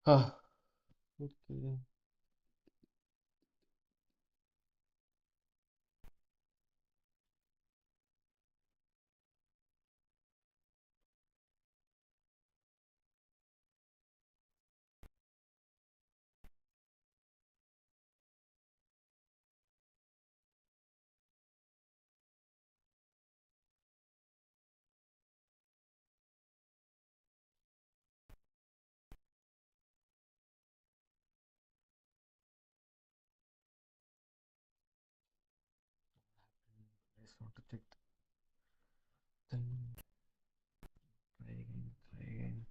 Ah, okay. I just want to check. Then try again. Try again.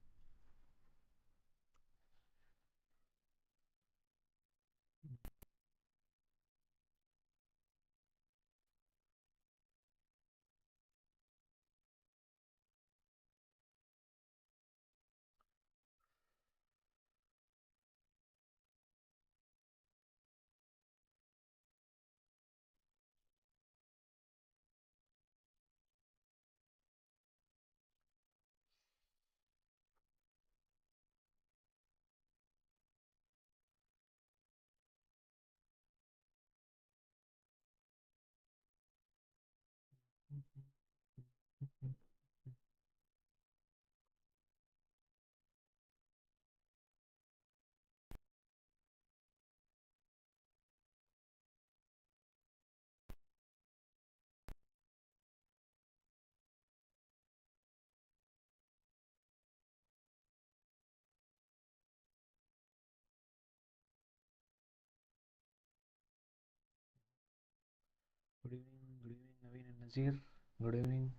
Good evening, Naveen and Nazir. Good evening.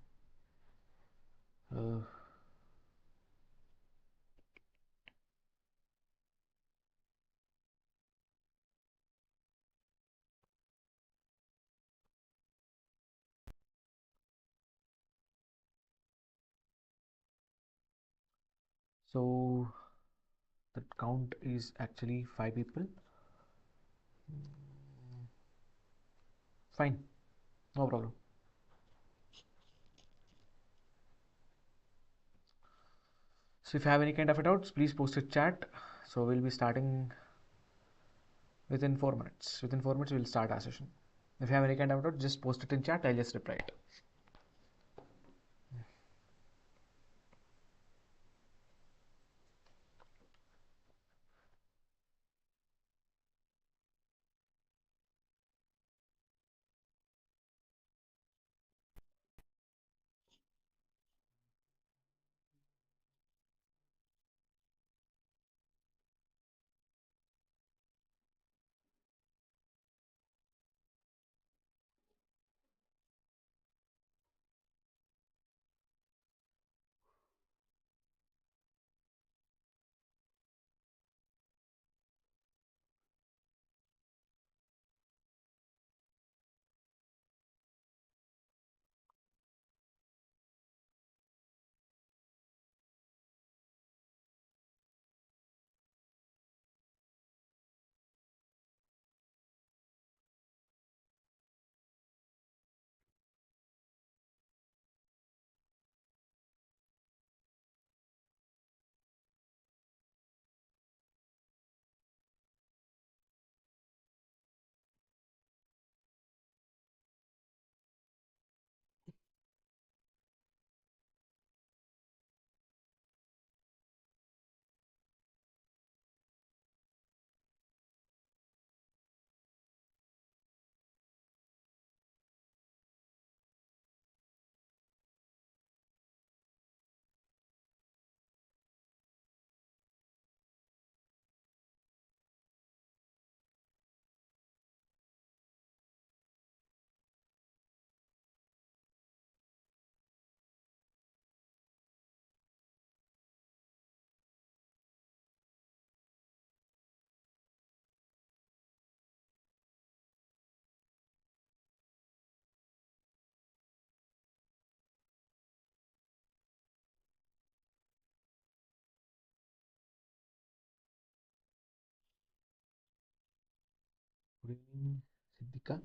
Uh, so the count is actually 5 people. Fine, no problem. So if you have any kind of doubts, please post it chat. So we'll be starting within 4 minutes. Within 4 minutes, we'll start our session. If you have any kind of doubt, just post it in chat. I'll just reply it. Good evening, Siddhika.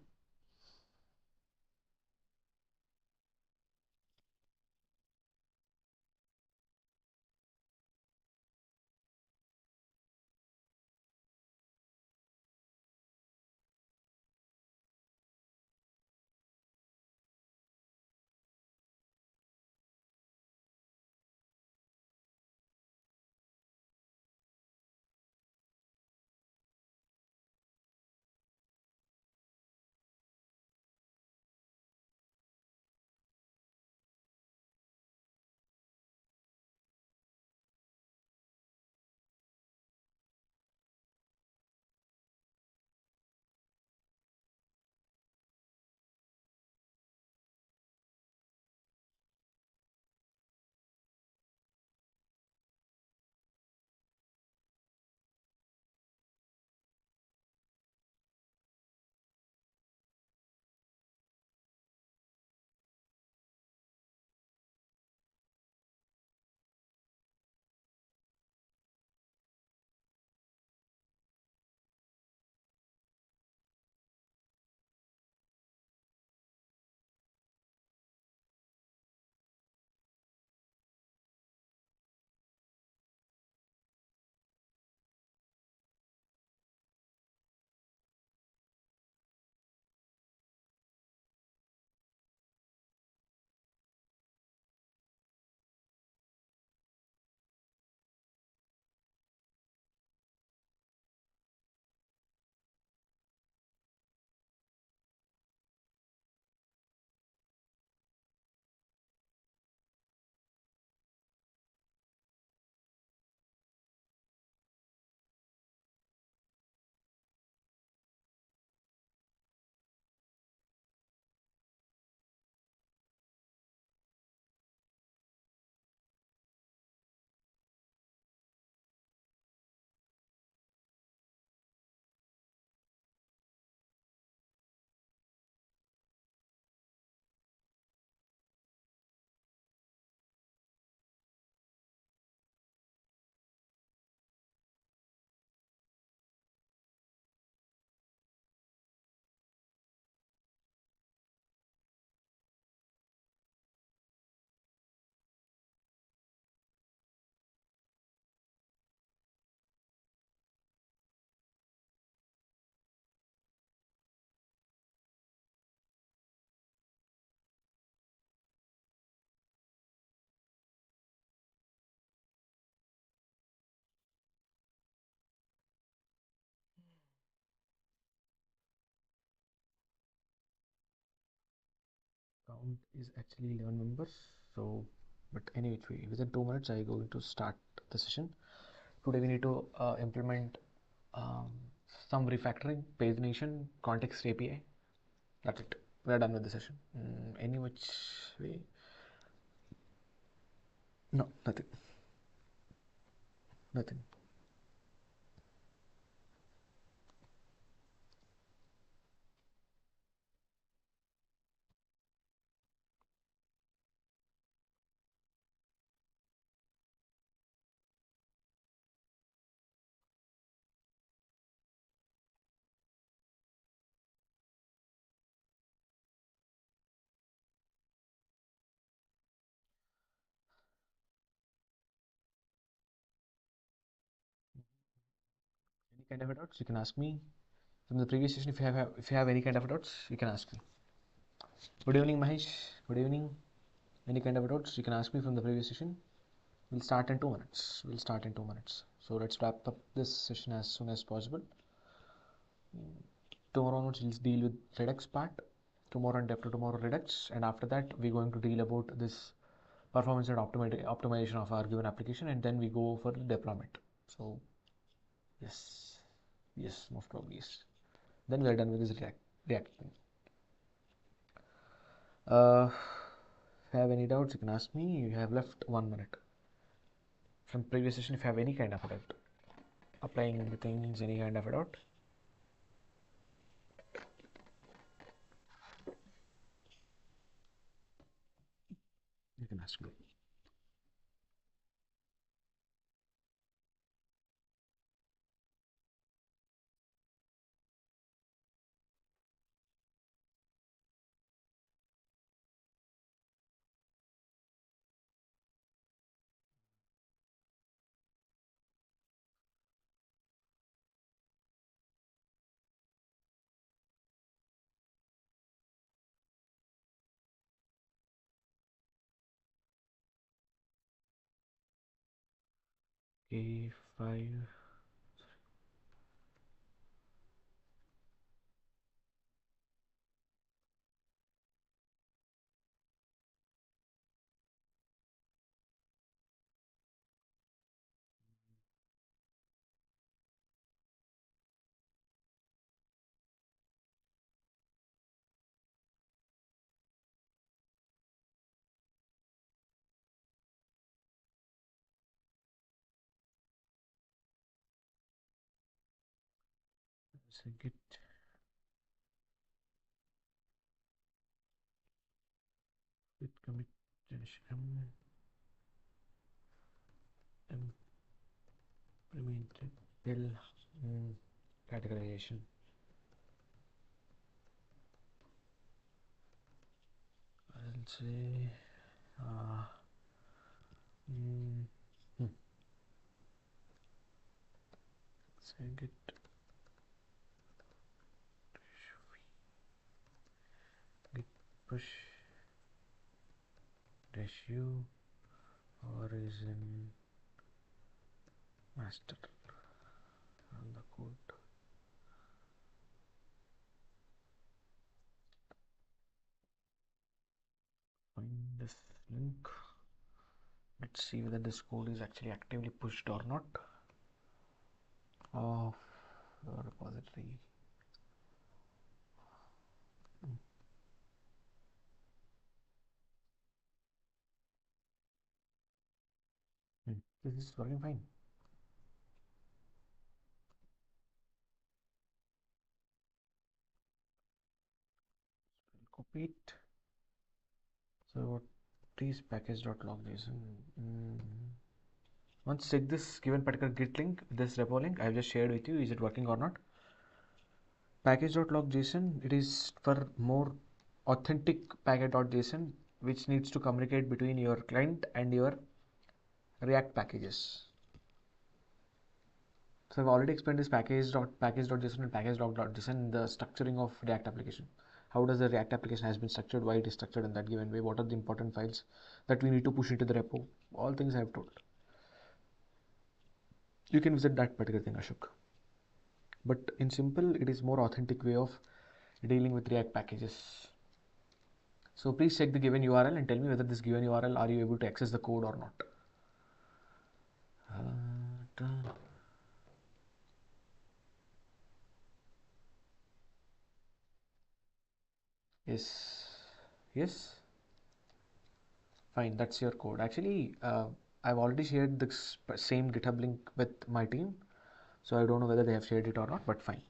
count is actually 11 members. So, but any which way, within 2 minutes, I going to start the session. Today we need to implement um, some refactoring, pagination, context API. That's it. We are done with the session. Any which way? No, nothing. Nothing. Any kind of doubts, you can ask me. From the previous session, if you have any kind of doubts, you can ask me. Good evening, Mahesh. Good evening. Any kind of doubts, you can ask me from the previous session. We'll start in 2 minutes. We'll start in 2 minutes. So let's wrap up this session as soon as possible. Tomorrow onwards, we'll deal with Redux part. Tomorrow and after tomorrow Redux, and after that we're going to deal about this performance and optimization of our given application, and then we go for the deployment. So yes, most probably yes. Then we are done with this React thing. If you have any doubts, you can ask me. You have left 1 minute from previous session. If you have any kind of a doubt, applying the things, any kind of a doubt, you can ask me. Okay, 5. So git commit implemented till categorization. I'll say say git push dash u origin master on the code. Find this link. Let's see whether this code is actually actively pushed or not. Of the repository. This is working fine. Copy it. So what is package.log.json? Once check this given particular git link, this repo link I have just shared with you. Is it working or not? Package.log.json, it is for more authentic package.json, which needs to communicate between your client and your React packages. So I've already explained this package.json and package.json in the structuring of React application. How does the React application has been structured, why it is structured in that given way, what are the important files that we need to push into the repo, all things I have told. You can visit that particular thing, Ashok. But in simple, it is more authentic way of dealing with React packages. So please check the given URL and tell me whether this given URL are you able to access the code or not. Yes, yes, fine, that's your code. Actually, I've already shared the same GitHub link with my team, so I don't know whether they have shared it or not, but fine.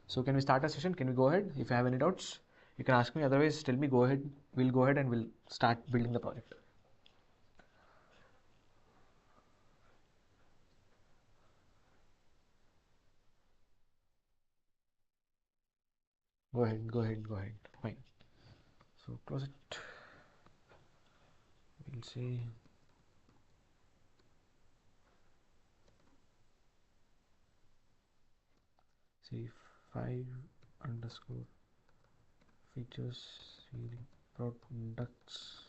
So can we start a session? Can we go ahead? If you have any doubts, you can ask me. Otherwise, tell me, go ahead. We'll go ahead and we'll start building the project. Go ahead, go ahead, go ahead. Fine. So close it. We'll say five underscore features products.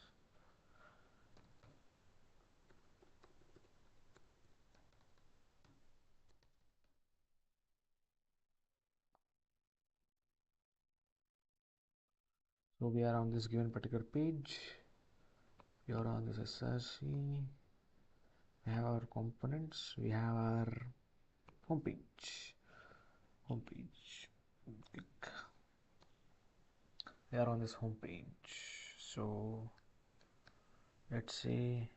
So we are on this given particular page. We are on this SRC. We have our components. We have our home page. Home page. Click. We are on this home page. So let's say,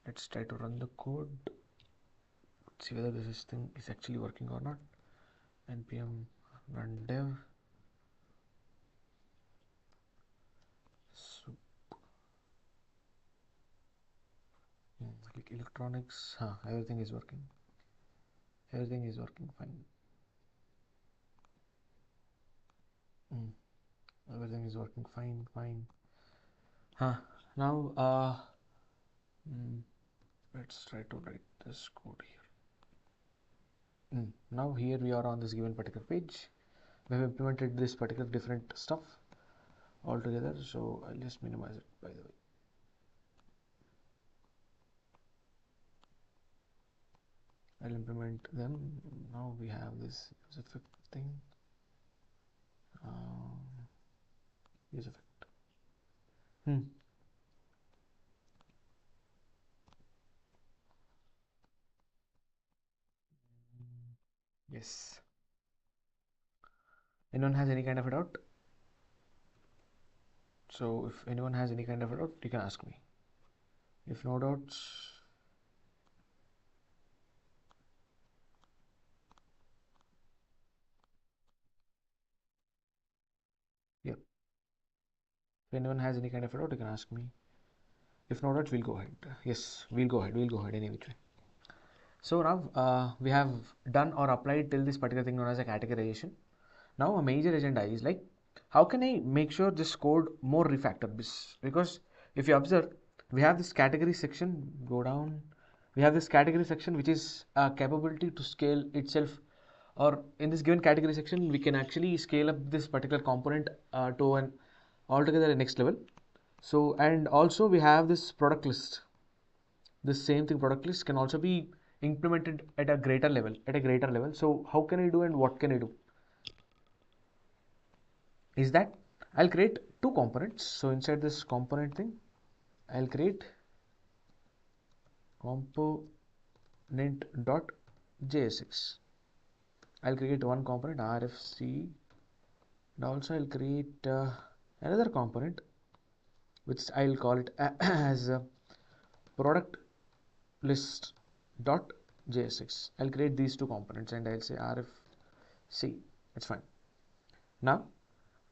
let's try to run the code. See whether this thing is actually working or not. npm run dev. So click electronics. Everything is working. Everything is working fine. Everything is working fine. Now let's try to write this code here. Now here we are on this given particular page. We have implemented this particular different stuff altogether. So I'll just minimize it, by the way. I'll implement them. Now we have this use effect thing. Use effect. Yes. Anyone has any kind of a doubt? So if anyone has any kind of a doubt, you can ask me. If no doubts, yep. If anyone has any kind of a doubt, you can ask me. If no doubts, we'll go ahead. Yes, we'll go ahead any which way. So now we have done or applied till this particular thing known as a categorization. Now a major agenda is like, how can I make sure this code more refactor? Because if you observe, we have this category section, go down, we have this category section which is a capability to scale itself, or in this given category section we can actually scale up this particular component to an altogether a next level. So and also we have this product list. This same thing, product list, can also be implemented at a greater level. So how can I do and what can I do is that I'll create two components. So inside this component thing, I'll create component.jsx. I'll create one component rfc, and also I'll create another component which I'll call it as a product list dot jsx. I'll create these two components and I'll say rfc. It's fine. Now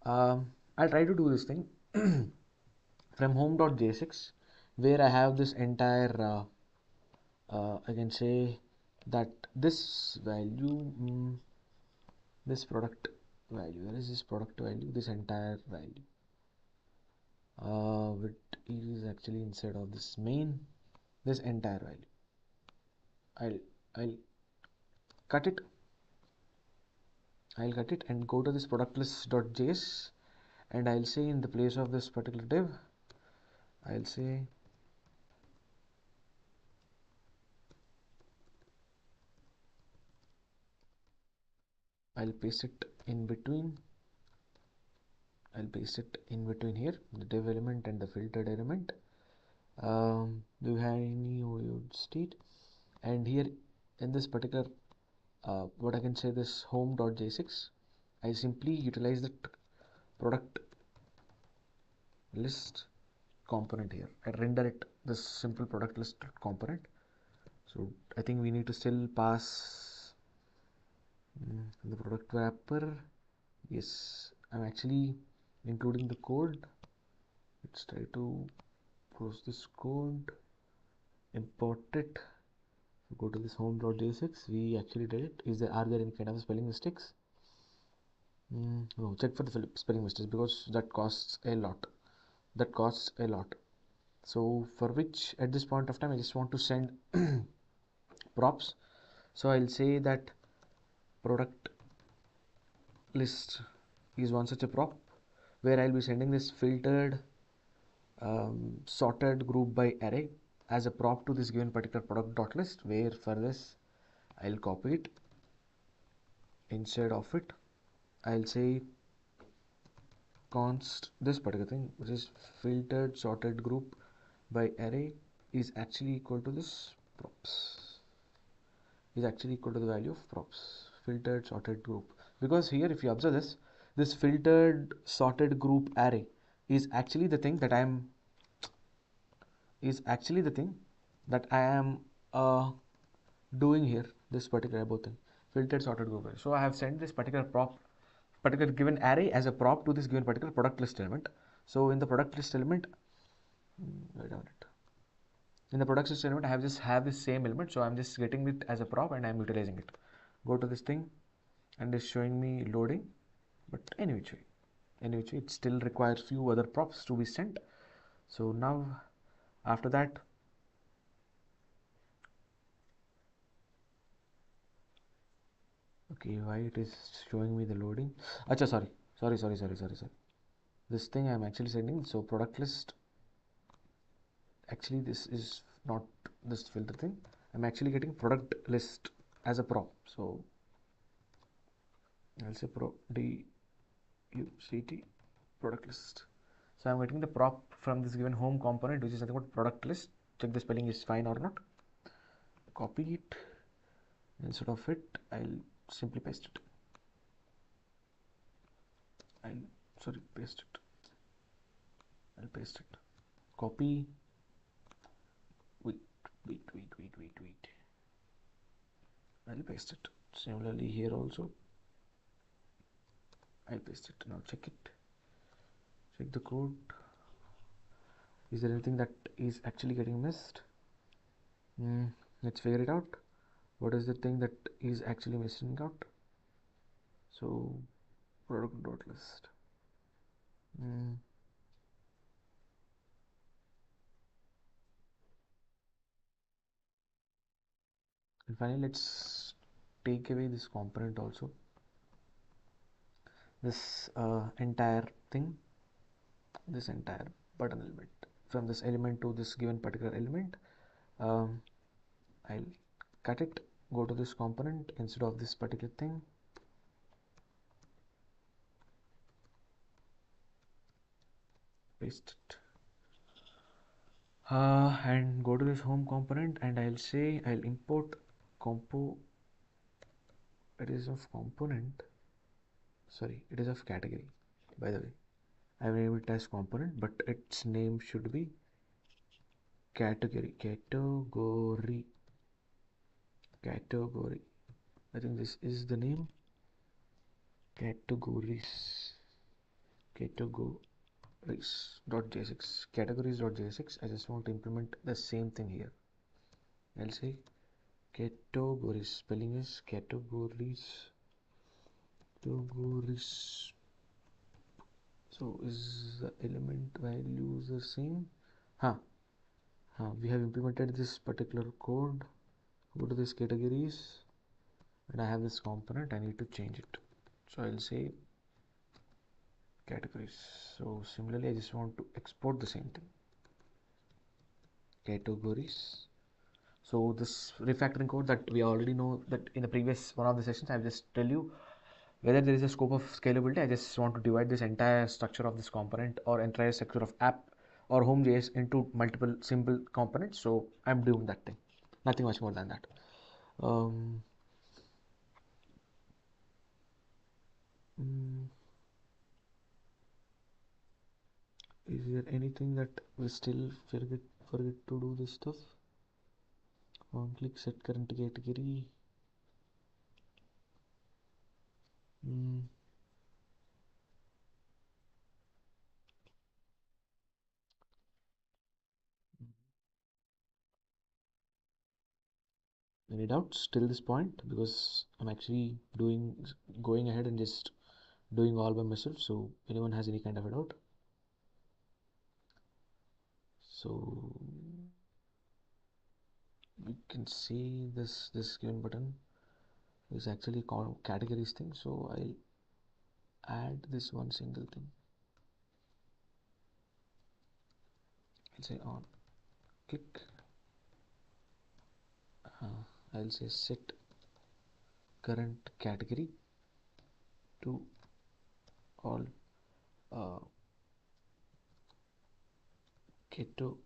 I'll try to do this thing from home.jsx, where I have this entire I can say that this value, this product value, where is this product value? This entire value it is actually inside of this main, this entire value. I'll cut it. I'll cut it and go to this product list.js, and I'll say in the place of this particular div, I'll say I'll paste it in between I'll paste it in between here, the div element and the filtered element. Do we have any state? And here in this particular what I can say, this home.j6, I simply utilize the product list component here. I render it this simple product list component. So I think we need to still pass the product wrapper. Yes, I'm actually including the code. Let's try to post this code, import it. Go to this home.j6. We actually did it. Are there any kind of spelling mistakes? No, check for the spelling mistakes, because that costs a lot. So for which at this point of time I just want to send props. So I'll say that product list is one such a prop where I'll be sending this filtered sorted group by array as a prop to this given particular product dot list, where for this I'll copy it. Instead of it, I'll say const this particular thing, which is filtered sorted group by array is actually equal to this props, is actually equal to the value of props, filtered sorted group. Because here if you observe this filtered sorted group array is actually the thing that I am doing here, this particular above thing, filtered sorted group array. So I have sent this particular given array as a prop to this given particular product list element. So in the product list element, in the product list element, I have this same element. So I'm just getting it as a prop and I'm utilizing it. Go to this thing and it's showing me loading, but anyway, it still requires few other props to be sent. So now after that, okay, why it is showing me the loading? Acha, sorry. This thing I'm actually sending. So product list, actually this is not this filter thing. I'm actually getting product list as a prop. So I'll say DUCT product list. So I'm getting the prop from this given home component, which is nothing but product list. Check the spelling is fine or not. Copy it. Instead of it, I'll simply paste it. Paste it. I'll paste it. Copy. Wait. I'll paste it. Similarly here also, I'll paste it. Now check it. Check the code. Is there anything that is actually getting missed? Let's figure it out. What is the thing that is actually missing out? So product dot list. And finally, let's take away this component also. This entire thing, this entire button element, from this element to this given particular element, I'll cut it, go to this component instead of this particular thing, paste it, and go to this home component, and I'll say I'll import compo. It is of component, sorry, it is of category, by the way. I have named it as component, but its name should be category. I think this is the name. Categories.j6. I just want to implement the same thing here. I'll say categories. Spelling is categories. So is the element values the same? We have implemented this particular code. Go to this categories, and I have this component. I need to change it. So I'll say categories. So similarly, I just want to export the same thing. Categories. So this refactoring code that we already know, that in the previous one of the sessions I've just tell you whether there is a scope of scalability. I just want to divide this entire structure of this component or entire structure of app or home.js into multiple simple components. So I'm doing that thing, nothing much more than that. Is there anything that we still forget to do this stuff? On click set current category. Any doubts till this point? Because I'm actually going ahead and just doing all by myself. So anyone has any kind of a doubt? So we can see this given button is actually called categories thing. So I'll add this one single thing. I'll say on click. I'll say set current category to all categories.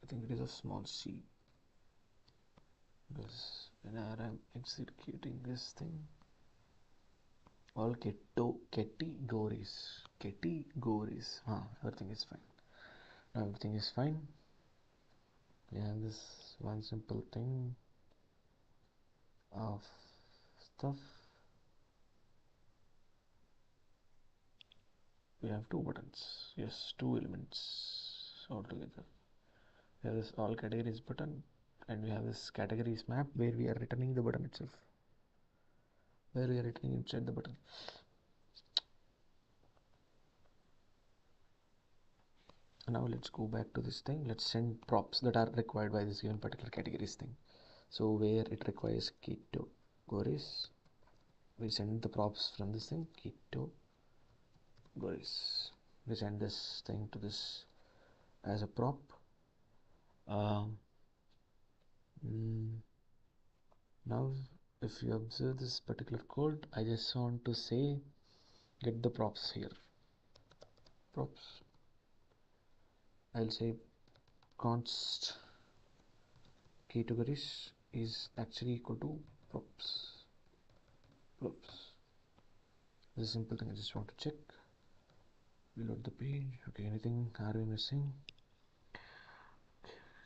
I think it is a small c, because when I'm executing this thing, all categories, everything is fine. Now everything is fine. We have this one simple thing of stuff. We have two buttons, yes, two elements altogether. We have this all categories button, and we have this categories map where we are returning the button itself, where we are returning inside the button. Now let's go back to this thing. Let's send props that are required by this given particular categories thing. So where it requires categories, we send the props from this thing, categories. We send this thing to this as a prop. Now if you observe this particular code, I just want to say get the props here. Props. I'll say const categories is actually equal to props. This is a simple thing. I just want to check. Reload the page. Okay, anything are we missing?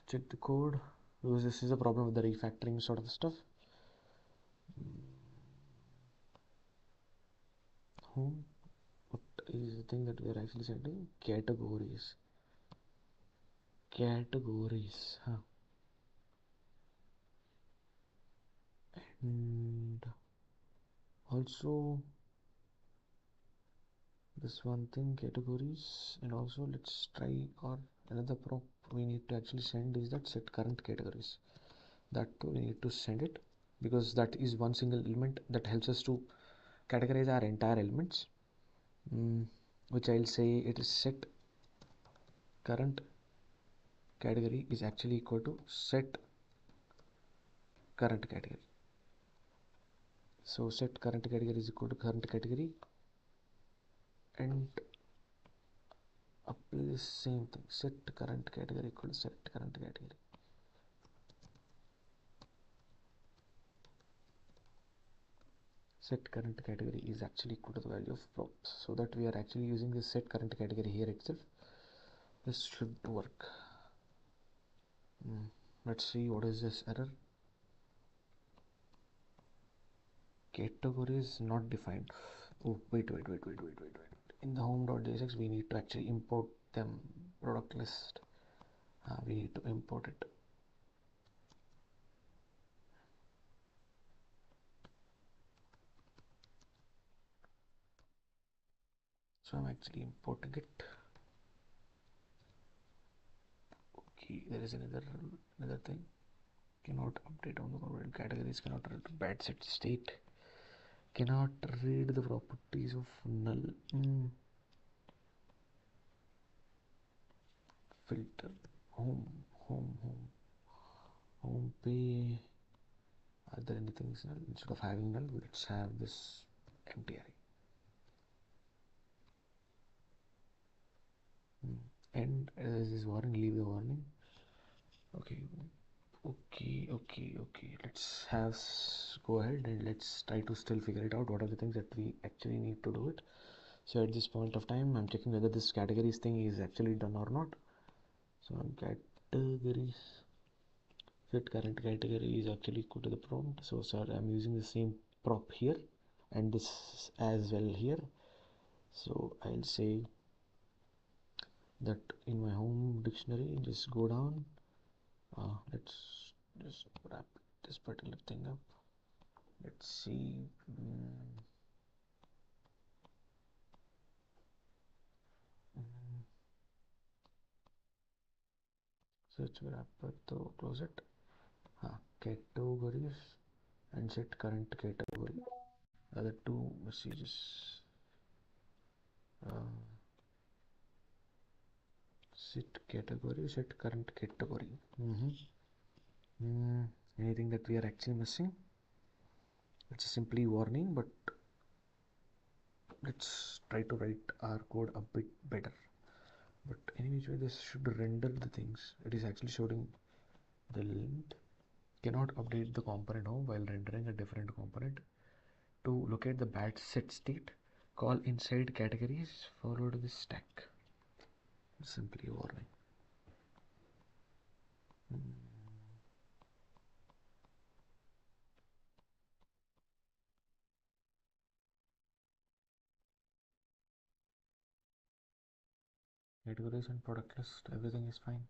Check the code, because this is a problem with the refactoring sort of stuff. Home. What is the thing that we are actually sending? Categories. And also this one thing, categories. And also let's try, or another prop we need to actually send is that set current categories. That too we need to send it, because that is one single element that helps us to categorize our entire elements, which I'll say it is set current category is actually equal to set current category. So set current category is equal to current category, and apply the same thing, set current category equal to set current category. Set current category is actually equal to the value of props, so that we are actually using this set current category here itself. This should work. Let's see what is this error. Categories not defined. Oh, wait. In the home.jsx we need to actually import them. Product list, we need to import it. So I'm actually importing it. Okay, there is another thing. Cannot update on the provided categories, cannot read bad set state, cannot read the properties of null. Filter home pay. Are there anything null? Instead of having null, let's have this empty array. And as this warning, leave the warning. Okay, okay. Let's go ahead and let's try to still figure it out. What are the things that we actually need to do it? So at this point of time, I'm checking whether this categories thing is actually done or not. So categories, set current category is actually equal to the prompt. So sorry, I'm using the same prop here and this as well here. So I'll say that in my home dictionary, just go down. Let's just wrap this particular thing up. Let's see. Search wrapper, so close it. Categories and set current category. Other two messages. Set category, set current category. Anything that we are actually missing? It's simply warning, but let's try to write our code a bit better. But anyway, this should render the things. It is actually showing the length. Cannot update the component home while rendering a different component. To locate the bad set state, call inside categories followed with stack. Simply a warning. Categories and product list, everything is fine.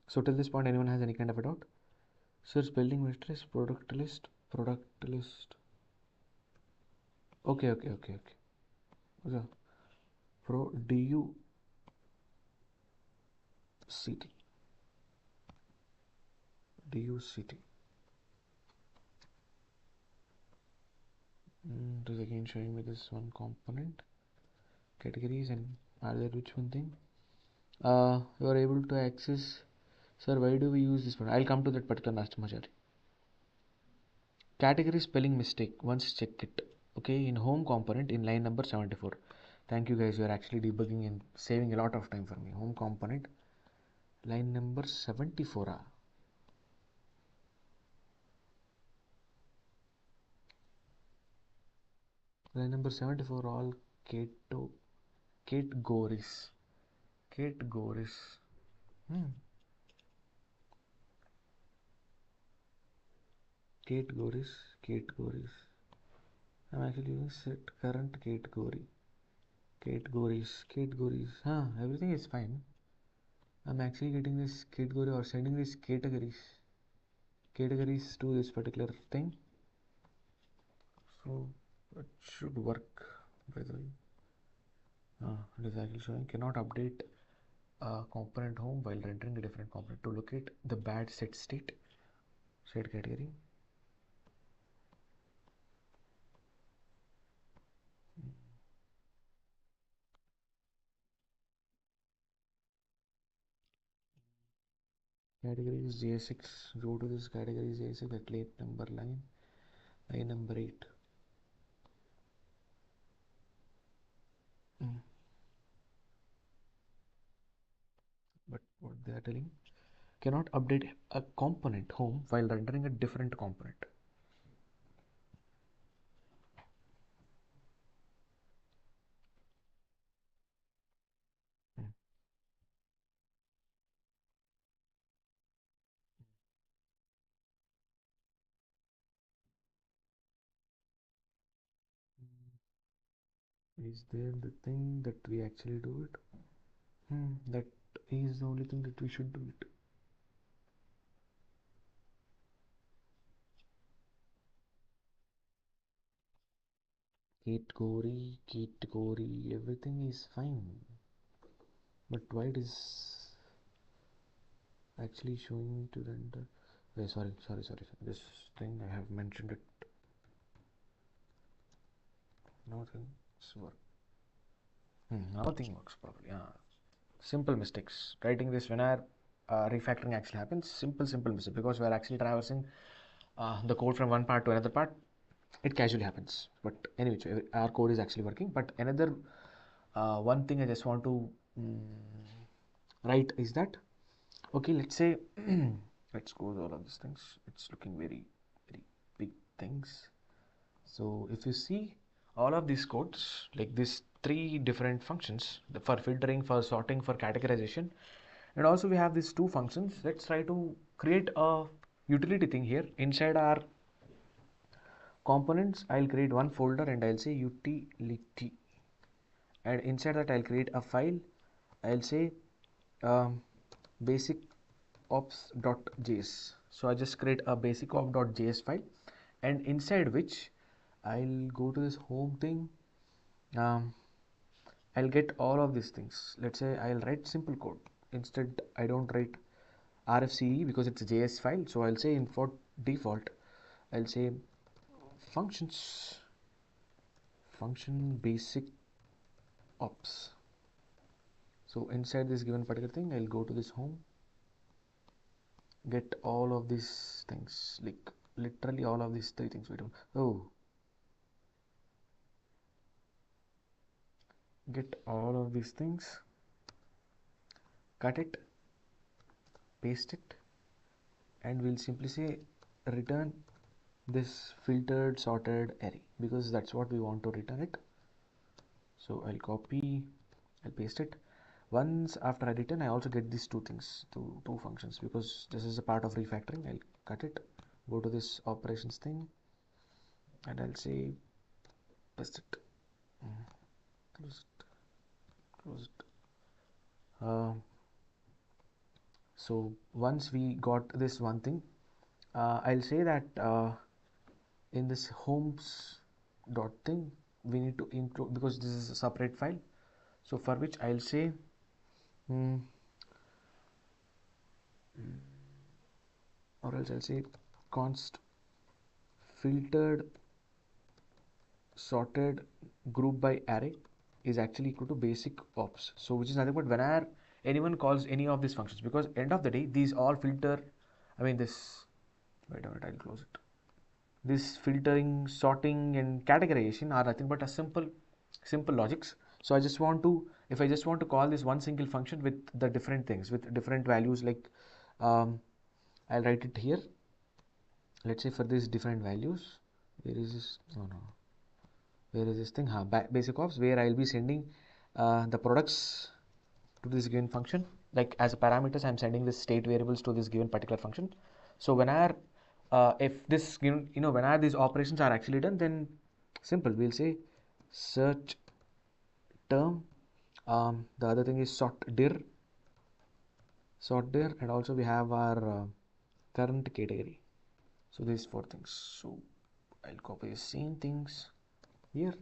So till this point, anyone has any kind of a doubt? Sir, spelling matrix, product list. Okay. So, pro du ct. It is again showing me this one component. Categories and are there which one thing? You are able to access. Sir, why do we use this one? I'll come to that particular Nastmachari. Category spelling mistake. Once check it. Okay, in home component in line number 74. Thank you guys. You are actually debugging and saving a lot of time for me. Home component line number 74. Line number 74. All categories. Categories. I'm actually using set current category. Categories. Everything is fine. I'm actually getting this category or sending these categories to this particular thing. So it should work, by the way. It is actually showing cannot update a component home while rendering a different component. To locate the bad set state, set category. Category is J6. Go to this category J6 at late number line number 8. But what they are telling, cannot update a component home while rendering a different component. Is there the thing that we actually do it? That is the only thing that we should do it. Category, everything is fine. But why it is actually showing to render? Sorry. This thing I have mentioned it. Nothing works. Nothing works properly. Simple mistakes. Writing this when our refactoring actually happens. Simple mistake because we are actually traversing the code from one part to another part. It casually happens, but anyway, our code is actually working. But another one thing I just want to write is that, okay, let's say let's go with all of these things. It's looking very big things. So if you see all of these codes, like these three different functions for filtering, for sorting, for categorization, and also we have these two functions. Let's try to create a utility thing here inside our components. I'll create one folder and I'll say utility, and inside that I'll create a file. I'll say basic ops.js. So I just create a basic ops.js file, and inside which I'll go to this home thing. I'll get all of these things. Let's say I'll write simple code. Instead, I don't write RFCE because it's a JS file. So I'll say in default, I'll say function basic ops. So inside this given particular thing, I'll go to this home, get all of these things, like literally all of these three things. Get all of these things, cut it, paste it, and we'll simply say return this filtered sorted array, because that's what we want to return it. So I'll copy, I'll paste it. Once after I return, I also get these two things, two functions, because this is a part of refactoring. I'll cut it, go to this operations thing, and I'll say paste it, close it. So once we got this one thing, I'll say that in this homes dot thing we need to include, because this is a separate file, so for which I'll say or else I'll say const filtered sorted group by array is actually equal to basic ops. So which is nothing but whenever anyone calls any of these functions, because end of the day these all filter, wait a minute, I'll close it. This filtering, sorting and categorization are nothing but a simple logics. So I just want to, if I just want to call this one single function with the different things, with different values, like I'll write it here. Let's say for these different values, where is this? Where is this thing? Basic ops, where I'll be sending the products to this given function. Like as a parameters, I'm sending the state variables to this given particular function. So whenever if this, whenever these operations are actually done, then simple, we'll say search term. The other thing is sort dir, and also we have our current category. So these four things. So I'll copy the same things here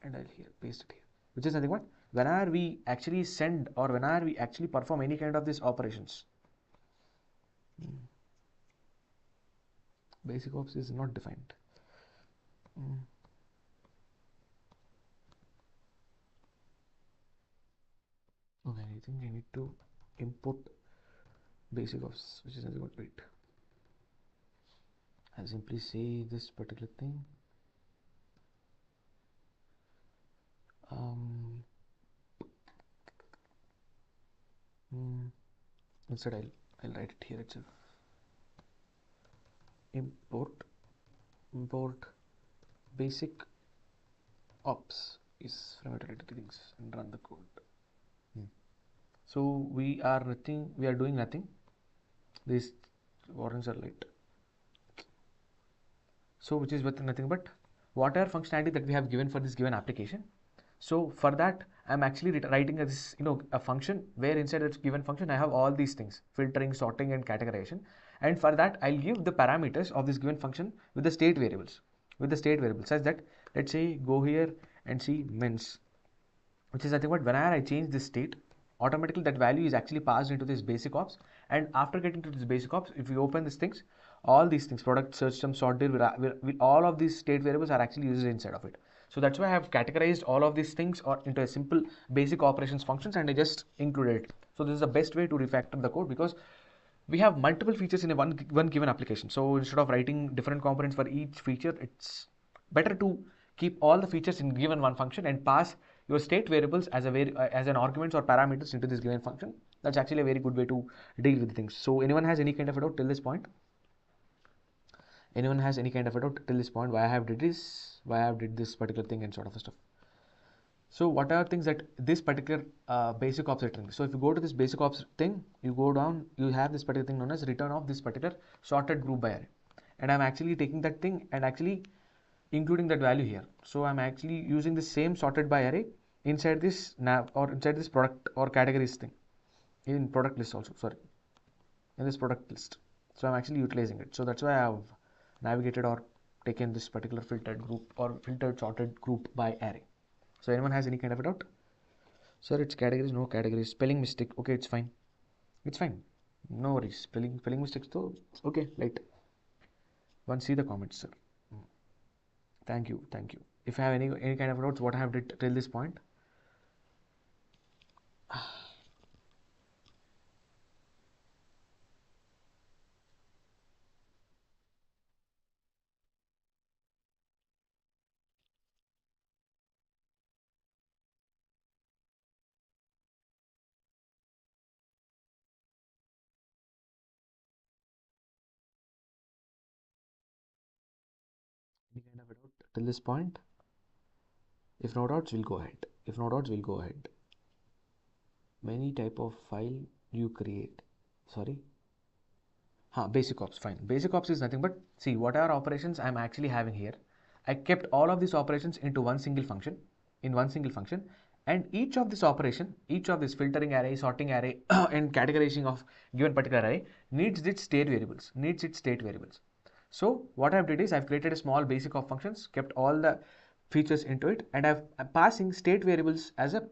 and I'll here paste it here, which is nothing but whenever we actually send or whenever we actually perform any kind of these operations, basic ops is not defined. Okay, I think I need to import basic ops, which is nothing but wait. I'll simply say this particular thing. Instead I'll write it here itself. Import basic ops is from utility things and run the code. So we are doing nothing. These warnings are late. So which is with nothing but whatever functionality that we have given for this given application. So for that, I'm actually writing this, a function where inside this given function I have all these things: filtering, sorting, and categorization. And for that, I'll give the parameters of this given function with the state variables, such that let's say go here and see mins, which is nothing but whenever I change this state, automatically that value is actually passed into this basic ops. And after getting to this basic ops, if we open these things, all these things, product, search term, sorted, all of these state variables are actually used inside of it. So that's why I have categorized all of these things into a simple basic operations functions, and I just included it. So this is the best way to refactor the code, because we have multiple features in a one given application. So instead of writing different components for each feature, it's better to keep all the features in given one function and pass your state variables as as an arguments or parameters into this given function. That's actually a very good way to deal with things. So anyone has any kind of a doubt till this point? Anyone has any kind of a doubt till this point? Why I have did this? Why I have did this particular thing and sort of stuff. So what are things that this particular basic ops thing? So if you go to this basic ops thing, you go down, you have this particular thing known as return of this particular sorted group by array. And I'm actually taking that thing and actually including that value here. So I'm actually using the same sorted by array inside this nav or inside this product or categories thing in product list also, sorry, in this product list. So I'm actually utilizing it. So that's why I've navigated or taken this particular filtered group or filtered sorted group by array. So anyone has any kind of a doubt? Sir, it's categories, no categories. Spelling mistake. Okay, it's fine. It's fine. No worries. Spelling mistakes though. Okay, right. One see the comments, sir. Thank you, thank you. If I have any kind of notes, what I have did till this point. Any kind of a doubt till this point? If no doubts, we'll go ahead. If no doubts, we'll go ahead. Many type of file you create. Sorry. Basic ops, fine. Basic ops is nothing but, see, whatever operations I'm actually having here, I kept all of these operations into one single function, and each of this operation, each of this filtering array, sorting array, and categorizing of given particular array needs its state variables. So what I've did is I've created a small basic of functions, kept all the features into it, and I'm passing state variables as a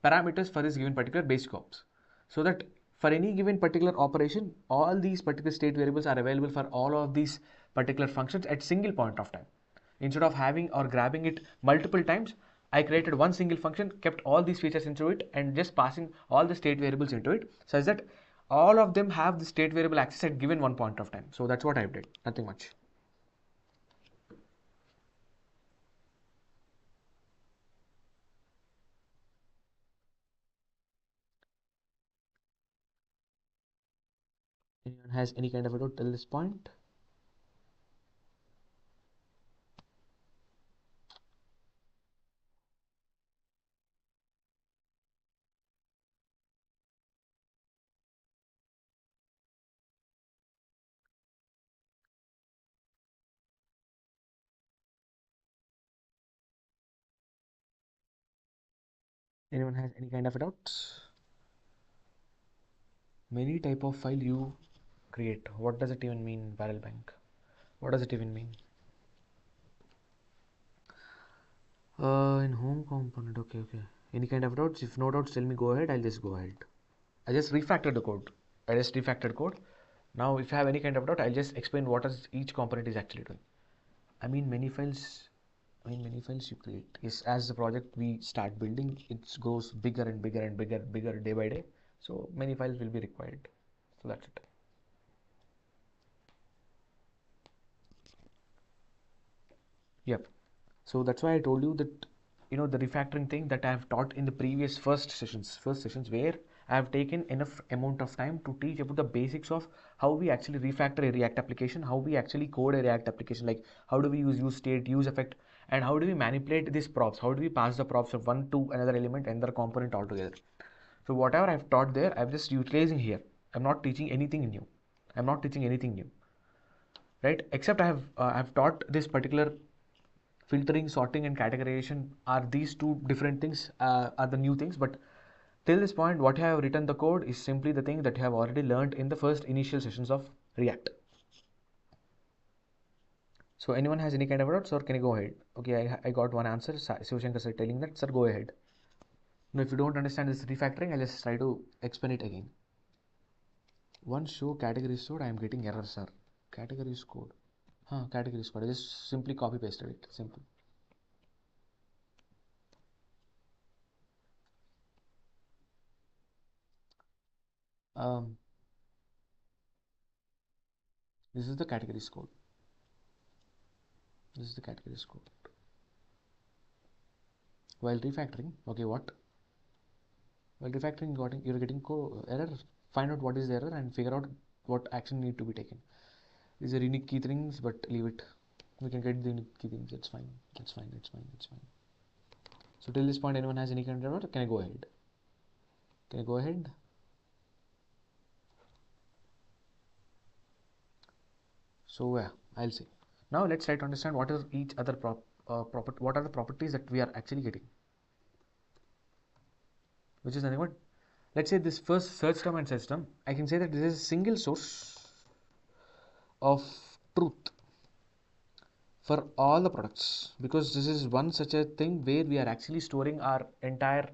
parameters for this given particular basic ops, so that for any given particular operation, all these particular state variables are available for all of these particular functions at single point of time. Instead of having or grabbing it multiple times, I created one single function, kept all these features into it, and just passing all the state variables into it, such that all of them have the state variable access at given one point of time. So that's what I did, nothing much. Anyone has any kind of a doubt till this point? Anyone has any kind of a doubt? Many type of file you create. What does it even mean, barrel bank? What does it even mean? In home component, okay. Any kind of doubts? If no doubts, tell me go ahead. I'll just go ahead. I just refactored the code. Now, if you have any kind of doubt, I'll just explain what is each component is actually doing. I mean, many files you create. Is as the project we start building, it goes bigger and bigger day by day. So many files will be required. So that's it. Yep. So that's why I told you that, the refactoring thing that I have taught in the previous first sessions where I have taken enough amount of time to teach about the basics of how we actually refactor a React application, how we actually code a React application, like how do we use state, use effect, and how do we manipulate these props, how do we pass the props from one to another element, another component altogether. So whatever I've taught there, I'm just utilizing here. I'm not teaching anything new. Right? Except I've taught this particular filtering, sorting, and categorization are these two different things, are the new things. But till this point, what I have written the code is simply the thing that you have already learned in the first initial sessions of React. So anyone has any kind of doubts, or can I go ahead? Okay, I got one answer. Shivashankar sir telling that, sir, go ahead. Now, if you don't understand this refactoring, I'll just try to explain it again. One show categories code, I am getting error, sir. Categories code. Categories code. I just simply copy pasted it. Simple. Um, This is the categories code. This is the categories code. While refactoring, okay, what? While refactoring, you're getting error. Find out what is the error and figure out what action need to be taken. These are unique key things, but leave it. We can get the unique key things. It's fine. It's fine. It's fine. It's fine. So till this point, anyone has any kind of error? Can I go ahead? Can I go ahead? So yeah, I'll see. Now let's try to understand what is each other what are the properties that we are actually getting, which is nothing but, let's say this first search term and search term, I can say that this is a single source of truth for all the products, because this is one such a thing where we are actually storing our entire,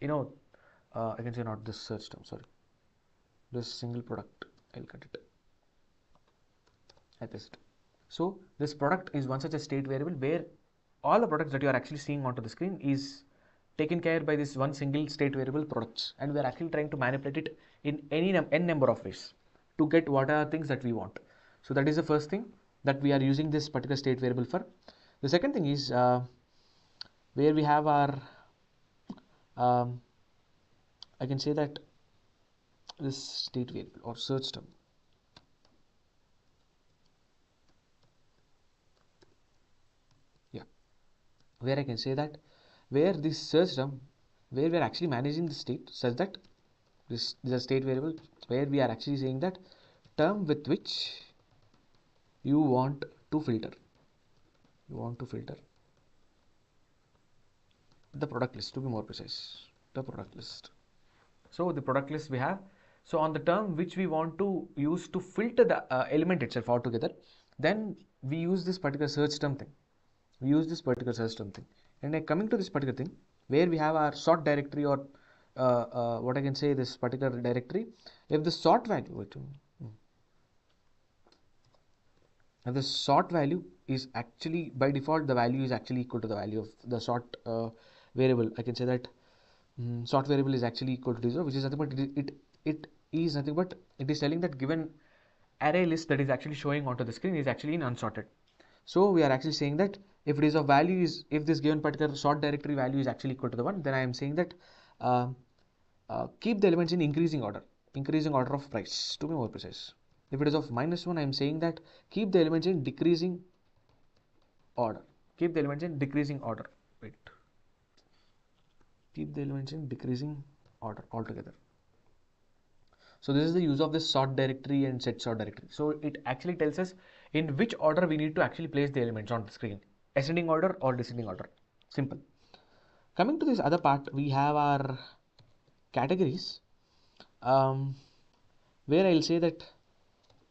I can say not this search term, sorry, this single product, I'll cut it at this. So this product is one such a state variable where all the products that you are actually seeing onto the screen is taken care by this one single state variable products, and we are actually trying to manipulate it in n number of ways to get what are things that we want. So that is the first thing that we are using this particular state variable for. The second thing is where we have our I can say that this state variable or search term. Yeah, where I can say that where this search term, where we are actually managing the state such that this is a state variable where we are actually saying that term with which you want to filter. You want to filter the product list, to be more precise, the product list. So the product list we have. So on the term which we want to use to filter the element itself altogether, then we use this particular search term thing. We use this particular search term thing. And coming to this particular thing, where we have our sort directory or what I can say, this particular directory, if the sort value, if the sort value is actually by default, the value is actually equal to the value of the sort variable. I can say that sort variable is actually equal to 0, which is nothing but it is nothing but it is telling that given array list that is actually showing onto the screen is actually in unsorted. So we are actually saying that if it is of value is, if this given particular sort directory value is actually equal to the 1, then I am saying that keep the elements in increasing order of price, to be more precise. If it is of -1, I am saying that keep the elements in decreasing order. Keep the elements in decreasing order. Wait. Keep the elements in decreasing order altogether. So this is the use of this sort directory and set sort directory. So it actually tells us in which order we need to actually place the elements on the screen. Ascending order or descending order. Simple. Coming to this other part, we have our categories, where I'll say that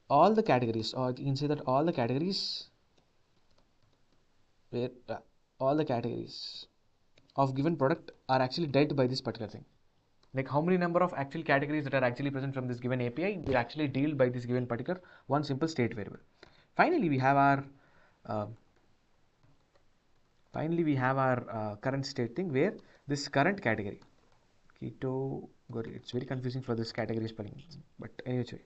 all the categories, or you can say that all the categories, where all the categories of given product are actually dealt by this particular thing. Like how many number of actual categories that are actually present from this given API will actually deal by this given particular one simple state variable. Finally, we have our current state thing, where this current category, category, it's very confusing for this category spelling, but anyway,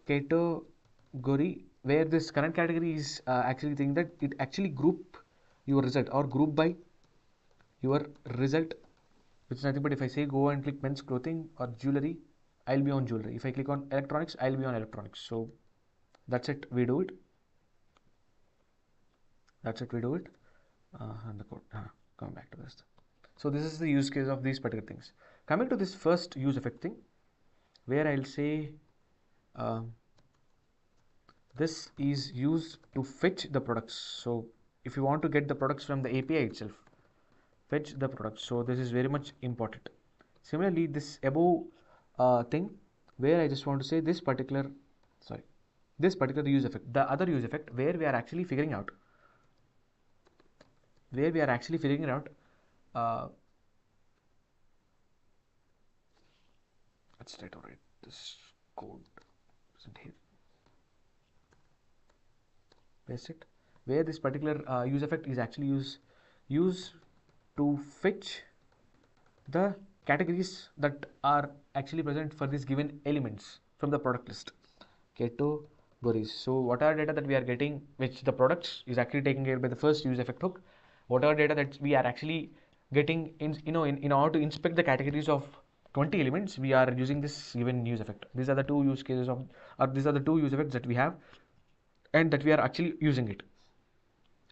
category, where this current category is actually thinking that it actually group your result or group by your result, which is nothing but if I say go and click men's clothing or jewelry, I'll be on jewelry. If I click on electronics, I'll be on electronics. So that's it, we do it. That's it, we do it. And the code, coming back to this. So this is the use case of these particular things. Coming to this first use effect thing, where I'll say this is used to fetch the products. So if you want to get the products from the API itself, fetch the products. So this is very much important. Similarly, this above thing, where I just want to say this particular use effect, the other use effect, where we are actually figuring out let's try to write this code isn't here, paste it, where this particular use effect is actually used to fetch the categories that are actually present for these given elements from the product list. queries. So whatever data that we are getting, which the products is actually taken care by the first use effect hook, whatever data that we are actually getting in order to inspect the categories of 20 elements, we are using this given use effect. These are the two use cases of, or these are the two use effects that we have, and that we are actually using it.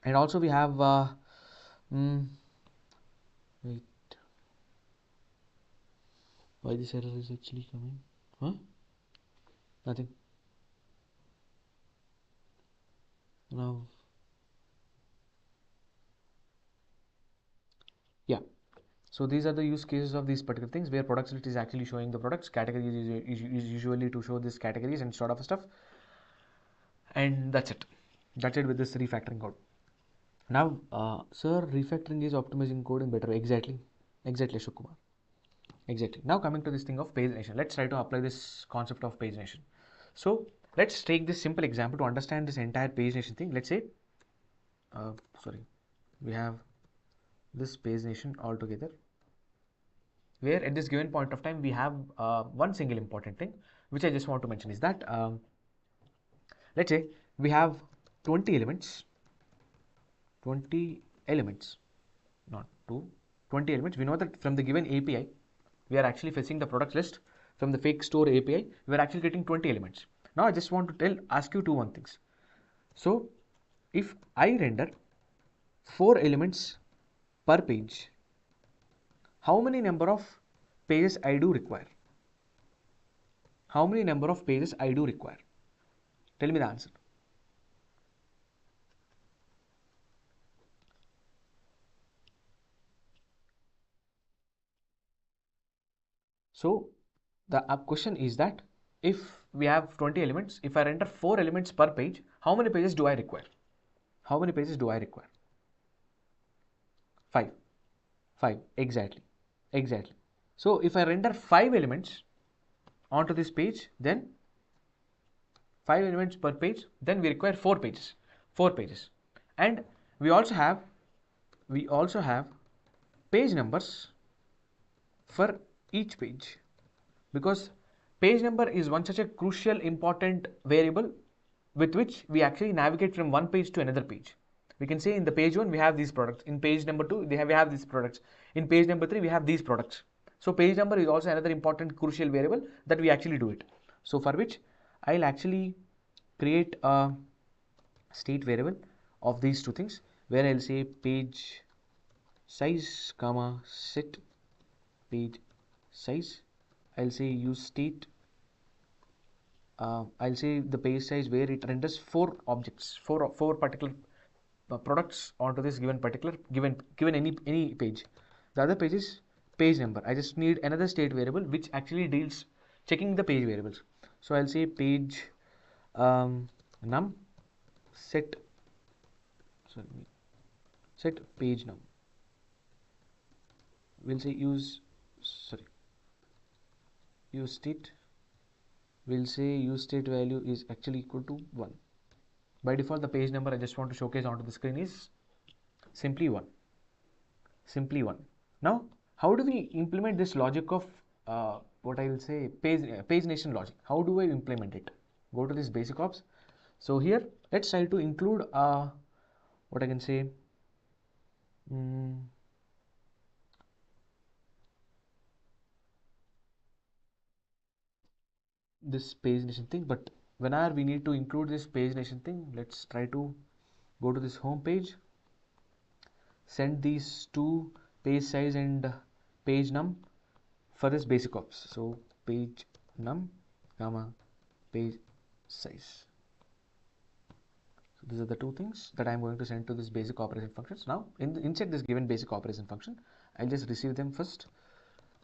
And also we have wait, why this error is actually coming? Huh? Nothing. Now, yeah. So these are the use cases of these particular things, where products list is actually showing the products, categories is usually to show these categories and sort of stuff. And that's it. That's it with this refactoring code. Now, sir, refactoring is optimizing code in better way. Exactly. Exactly, Ashok Kumar. Exactly. Now coming to this thing of pagination, let's try to apply this concept of pagination. So let's take this simple example to understand this entire pagination thing. Let's say, sorry, we have this pagination altogether, where at this given point of time we have one single important thing which I just want to mention is that let's say we have 20 elements, 20 elements, not 2, 20 elements. We know that from the given API we are actually fetching the product list. From the fake store API we are actually getting 20 elements. Now I just want to ask you one things. So if I render 4 elements per page, how many number of pages I do require? How many number of pages I do require? Tell me the answer. So the question is that if we have 20 elements, if I render 4 elements per page, how many pages do I require? How many pages do I require? 5. 5. Exactly. Exactly. So if I render 5 elements onto this page, then 5 elements per page, then we require 4 pages. 4 pages. And we also have page numbers for each page, because page number is one such a crucial important variable with which we actually navigate from one page to another page. We can say in the page 1 we have these products, in page number 2 we have these products, in page number 3 we have these products. So page number is also another important crucial variable that we actually do it. So for which I'll actually create a state variable of these two things, where I'll say page size comma set page size. I'll say use state. I'll say the page size where it renders 4 objects, four particular products onto this given particular given any page. The other page is page number. I just need another state variable which actually deals checking the page variables. So I'll say page num set page num. We'll say use state. We'll say use state value is actually equal to 1. By default, the page number I just want to showcase onto the screen is simply 1. Simply 1. Now, how do we implement this logic of what I will say pagination logic? How do I implement it? Go to this basic ops. So here, let's try to include what I can say. This pagination thing, but whenever we need to include this pagination thing, let's try to go to this home page, send these two page size and page num for this basic ops. So page num comma page size. So these are the two things that I'm going to send to this basic operation functions. Now inside this given basic operation function, I'll just receive them first.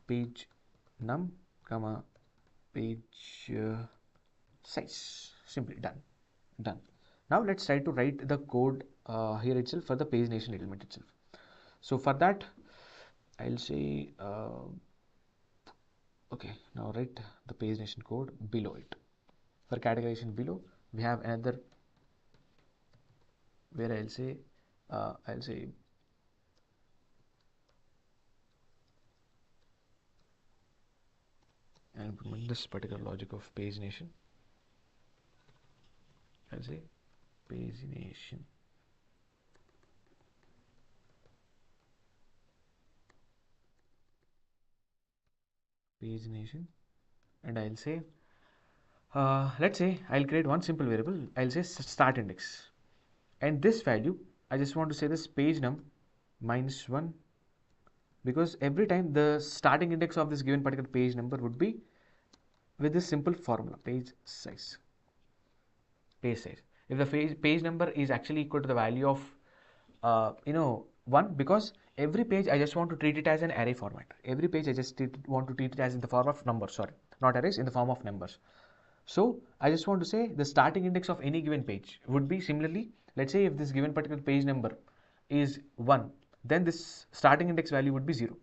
Page num comma page size. Simply done. Now let's try to write the code here itself for the pagination element itself. So for that I'll say okay, now write the pagination code below it. For categorization below we have another where I'll say I'll implement this particular logic of pagination. I'll say pagination. Pagination, and I'll say, let's say I'll create one simple variable. I'll say start index, and this value I just want to say this page num -1, because every time the starting index of this given particular page number would be with this simple formula, page size. If the page number is actually equal to the value of 1, because every page I just want to treat it as an array format. Every page I just want to treat it as in the form of numbers, sorry, not arrays, in the form of numbers. So I just want to say the starting index of any given page would be similarly, let's say if this given particular page number is 1, then this starting index value would be 0.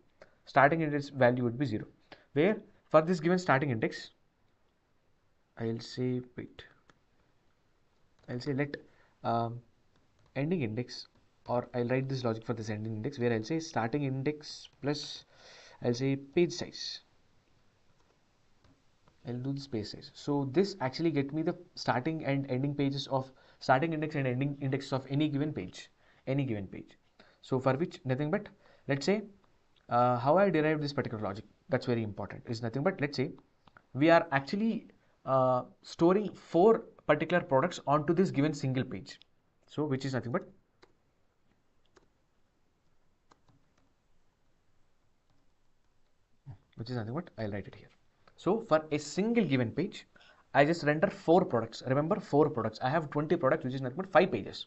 Starting index value would be 0. Where for this given starting index, I'll say, let ending index, or I'll write this logic for this ending index where I'll say starting index plus, I'll say page size. I'll do this page size. So this actually get me the starting and ending pages of starting index and ending index of any given page. So for which nothing but, let's say how I derive this particular logic, that's very important, is nothing but, let's say we are actually storing 4 particular products onto this given single page. So which is nothing but I'll write it here. So for a single given page, I just render 4 products. Remember, 4 products. I have 20 products, which is nothing but 5 pages.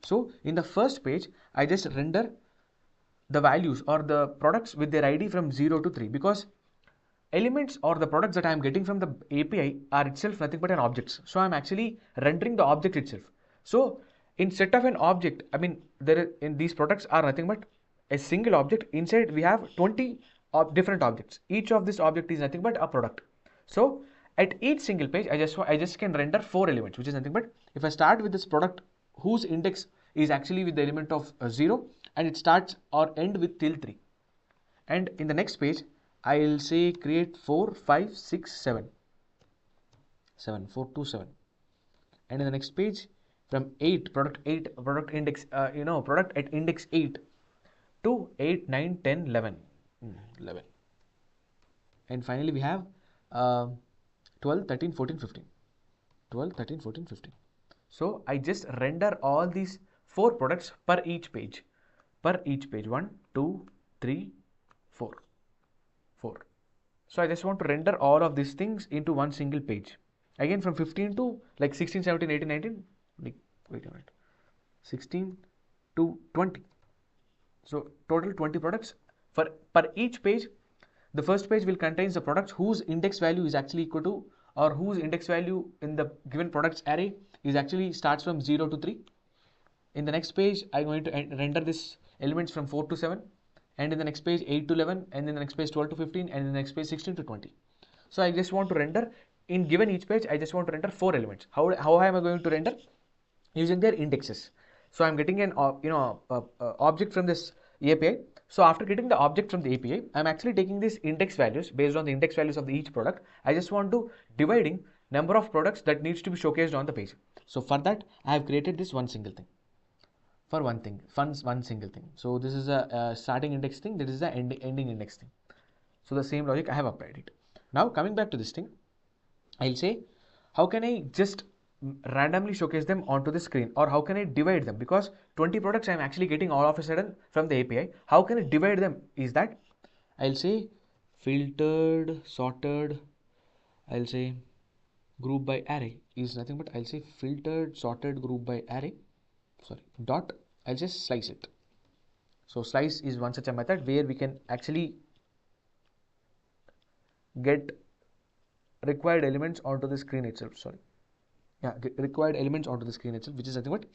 So in the first page, I just render the values or the products with their ID from 0 to 3, because elements or the products that I am getting from the API are itself nothing but an objects. So I'm actually rendering the object itself. So instead of an object, I mean, in these products are nothing but a single object. Inside we have 20 different objects. Each of this object is nothing but a product. So at each single page, I just can render 4 elements, which is nothing but, if I start with this product whose index is actually with the element of 0, and it starts or end with till 3, and in the next page I'll say create 4, 5, 6, 7, 4 to 7, and in the next page from product index product at index 8 to 8, 9, 10, 11, 11, and finally we have 12, 13, 14, 15, 12, 13, 14, 15. So I just render all these 4 products per each page, 1, 2, 3, 4. So I just want to render all of these things into one single page. Again, from 15 to like 16, 17, 18, 19, like, wait a minute, 16 to 20. So total 20 products for per each page. The first page will contain the products whose index value is actually equal to, or whose index value in the given products array is actually starts from 0 to 3. In the next page, I'm going to render this elements from 4 to 7, and in the next page 8 to 11, and in the next page 12 to 15, and in the next page 16 to 20. So I just want to render, in given each page, I just want to render 4 elements. How am I going to render? Using their indexes. So I'm getting an object from this API. So after getting the object from the API, I'm actually taking these index values based on the index values of each product. I just want to dividing number of products that needs to be showcased on the page. So for that, I have created this one single thing. For one single thing. So this is a starting index thing. That is the ending index thing. So the same logic I have applied it. Now coming back to this thing, I'll say, how can I just randomly showcase them onto the screen, or how can I divide them? Because 20 products I'm actually getting all of a sudden from the API. How can I divide them? Is that I'll say filtered, sorted, I'll say group by array is nothing but, I'll say filtered, sorted, group by array, dot, I'll just slice it. So slice is one such a method where we can actually get required elements onto the screen itself. Required elements onto the screen itself, which is nothing but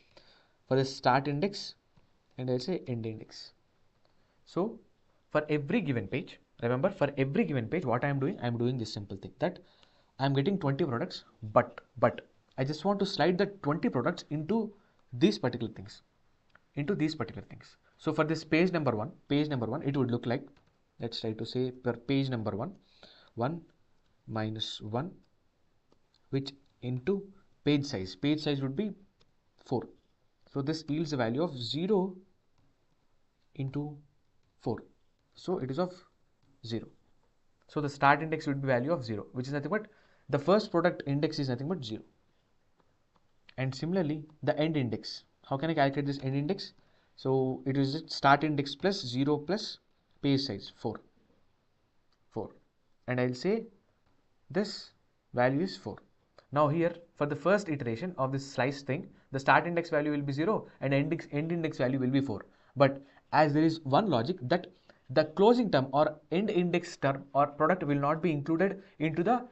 for the start index and I'll say end index. So for every given page, remember, for every given page, what I am doing this simple thing, that I am getting 20 products, but I just want to slide the 20 products into these particular things. So for this page number one, it would look like, let's try to say per page number 1 minus 1, which into page size would be 4. So this yields a value of 0 into 4. So it is of 0. So the start index would be value of 0, which is nothing but the first product index is nothing but 0. And similarly, the end index. How can I calculate this end index? So it is start index plus 0 plus page size 4. And I'll say this value is 4. Now here, for the first iteration of this slice thing, the start index value will be 0 and end index value will be 4. But as there is one logic that the closing term or end index term or product will not be included into the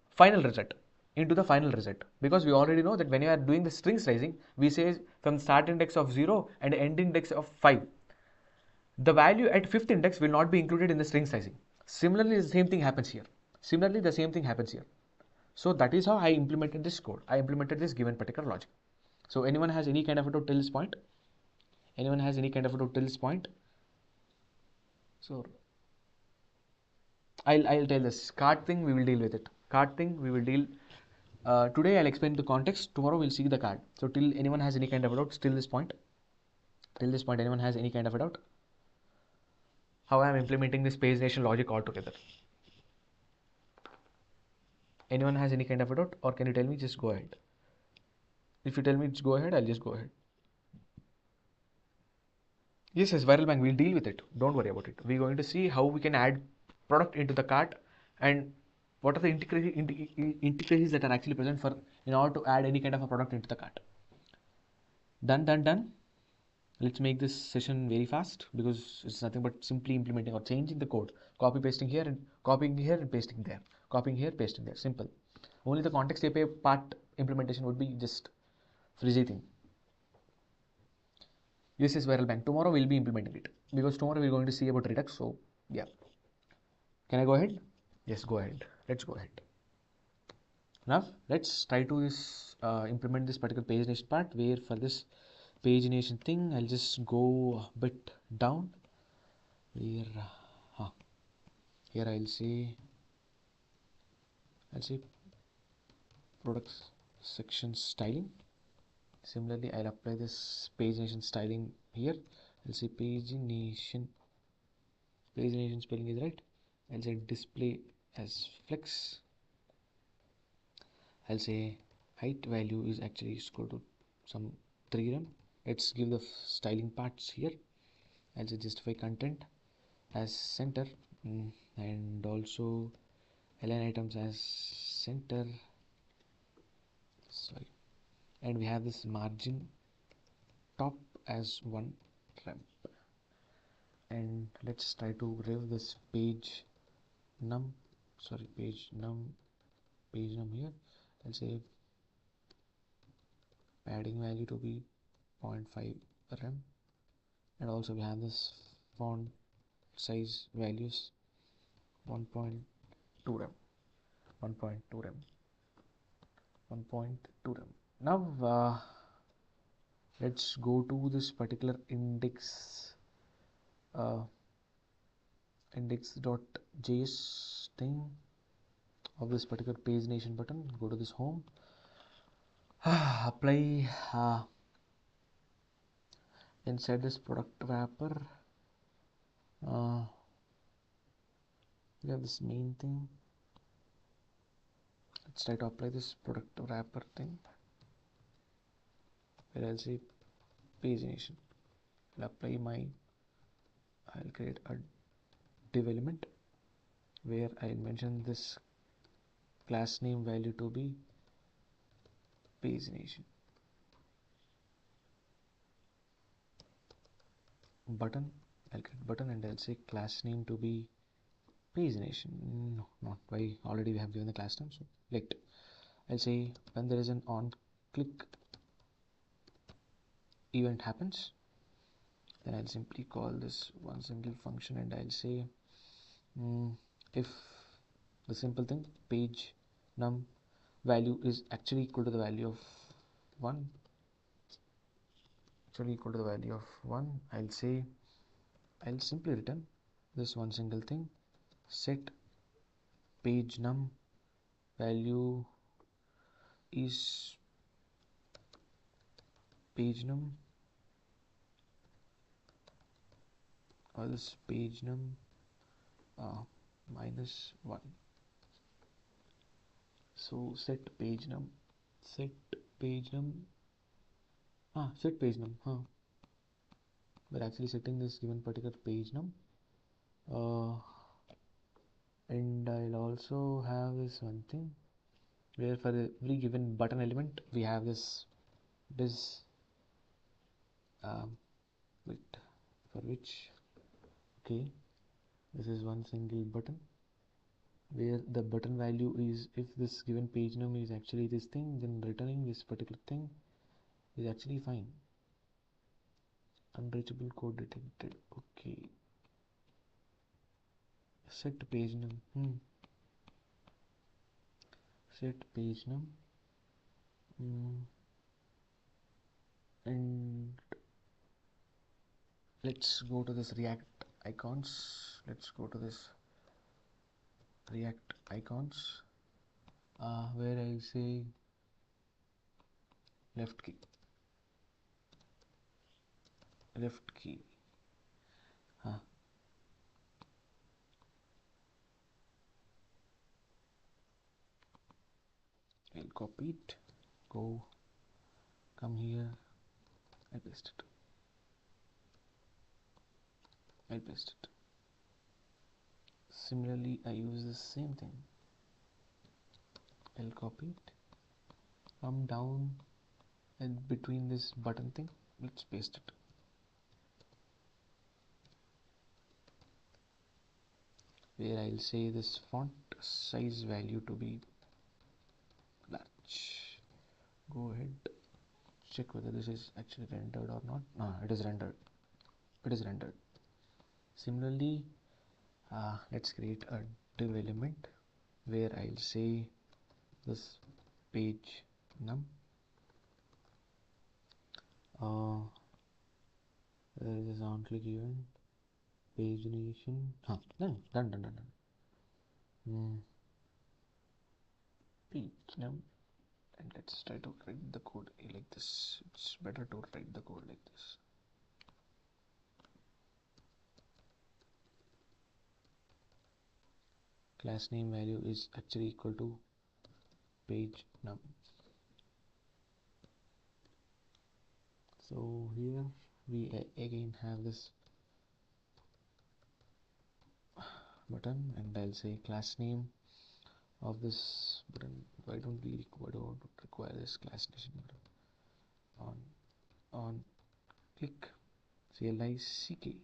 final result. Because we already know that when you are doing the string slicing, we say from start index of 0 and end index of 5. The value at fifth index will not be included in the string slicing. Similarly, the same thing happens here. So that is how I implemented this code. I implemented this given particular logic. So anyone has any kind of a doubt till this point? So I'll tell this card thing. We will deal with it. Today I'll explain the context. Tomorrow we'll see the card. So till anyone has any kind of a doubt till this point, anyone has any kind of a doubt? How I am implementing this pagination logic altogether? Anyone has any kind of a doubt, or can you tell me? Just go ahead. If you tell me just go ahead, I'll just go ahead. Yes, viral bank, we'll deal with it. Don't worry about it. We're going to see how we can add product into the cart and what are the intricacies that are actually present for in order to add any kind of a product into the cart. Done. Let's make this session very fast because it's nothing but simply implementing or changing the code. Copying here and pasting there. Copying here, pasting there. Simple. Only the context API part implementation would be just frizzy thing. This is viral bank. Tomorrow we'll be implementing it because tomorrow we're going to see about Redux. So yeah. Can I go ahead? Yes, go ahead. Let's go ahead. Now let's try to implement this particular pagination part, where for this pagination thing I'll just go a bit down where here I'll say products section styling. Similarly, I'll apply this pagination styling here. I'll say pagination spelling is right. I'll say display as flex. I'll say height value is actually equal to some 3 rem. Let's give the styling parts here. I'll say justify content as center and also align items as center. Sorry. And we have this margin top as 1 rem. And let's try to rev this page num here. I'll say padding value to be 0.5 rem, and also we have this font size values 1.2 rem. Now let's go to this particular index.js thing of this particular pagination button. Go to this home, apply inside this product wrapper. We have this main thing. Let's try to apply this product wrapper thing where I'll say pagination. I'll create a div element where I'll mention this class name value to be pagination. Button, I'll create button and I'll say class name to be pagination. No, not why, already we have given the class name. So let I'll say when there is an on click event happens, then I'll simply call this one single function and I'll say if the simple thing page num value is actually equal to the value of 1, I'll simply return this one single thing, set page num value is page num, or this page num -1. So set page num, set page num, set page num, we're actually setting this given particular page num, and I'll also have this one thing where for every given button element we have this wait, for which, okay, this is one single button where the button value is, if this given page num is actually this thing, then returning this particular thing is actually fine. Unreachable code detected. Okay, set page num, set page num, and let's go to this react icons. Let's go to this react icons, where I'll say left key, left key. I'll copy it, come here, I'll paste it, I'll paste it. Similarly, I use the same thing. I'll copy it, come down, and between this button thing, let's paste it. Where I'll say this font size value to be large. Go ahead, check whether this is actually rendered or not. It is rendered. It is rendered. Similarly, let's create a div element where I'll say this page num. There is a on click event, page nation. Done. Page num, and let's try to write the code like this. It's better to write the code like this. Class name value is actually equal to page num. So here we again have this button, and I'll say class name of this button. Why don't require this class name button? On click CLICK,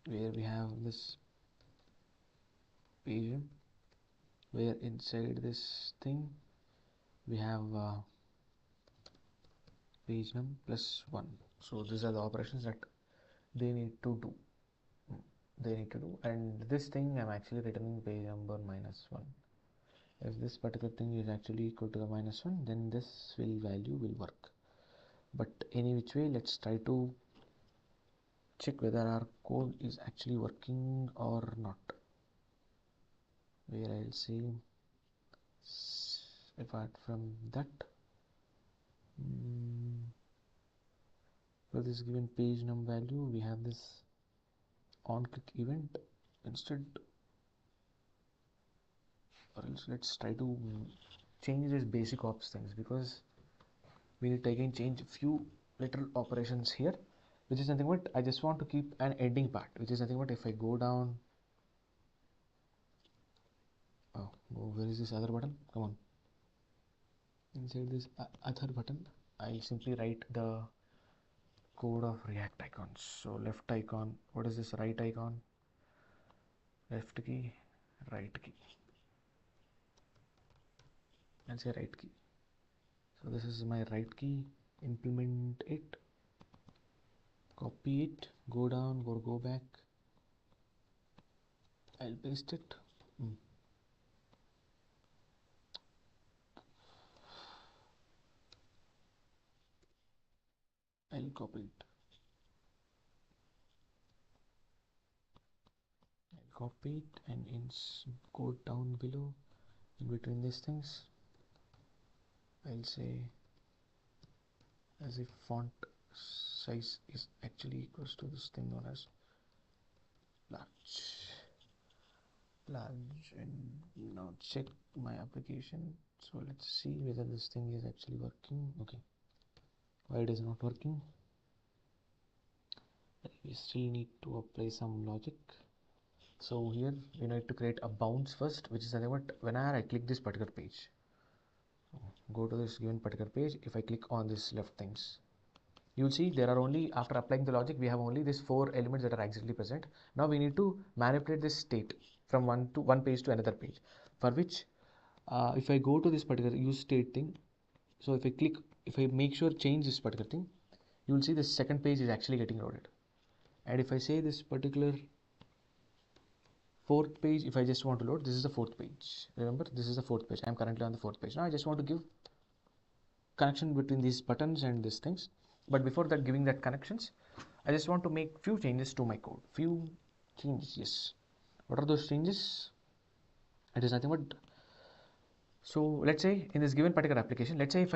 where we have this page, where inside this thing we have page num +1. So these are the operations that they need to do. And this thing I'm actually returning page number -1. If this particular thing is actually equal to the -1, then this value will work. But any which way, let's try to check whether our code is actually working or not. Where I'll say, apart from that, for this given page num value, we have this on click event instead, or else let's try to change this basic ops things, because we need to again change a few little operations here, which is nothing but I just want to keep an ending part, which is nothing but if I go down, where is this other button? Come on, inside this other button I simply write the code of react icons. So left icon, what is this? Right icon, left key, right key, and say right key. So this is my right key, implement it, copy it, go down, go back, I'll paste it. I'll copy it, and go down below in between these things, I'll say as if font size is actually equals to this thing known as large. And now check my application. So let's see whether this thing is actually working. Okay, why it is not working? We still need to apply some logic. So here we need to create a bounce first, which is nothing but whenever I click this particular page, go to this given particular page, if I click on this left things, you'll see there are only, after applying the logic, we have only these 4 elements that are exactly present. Now we need to manipulate this state from one page to another page, for which if I go to this particular use state thing, so if I make sure change this particular thing, you will see the second page is actually getting loaded. And if I say this particular fourth page, if I just want to load, this is the fourth page. Remember, this is the fourth page. I'm currently on the fourth page. Now I just want to give connection between these buttons and these things. But before that, giving that connections, I just want to make few changes to my code. Few changes, yes. What are those changes? It is nothing but, so let's say in this given particular application, let's say if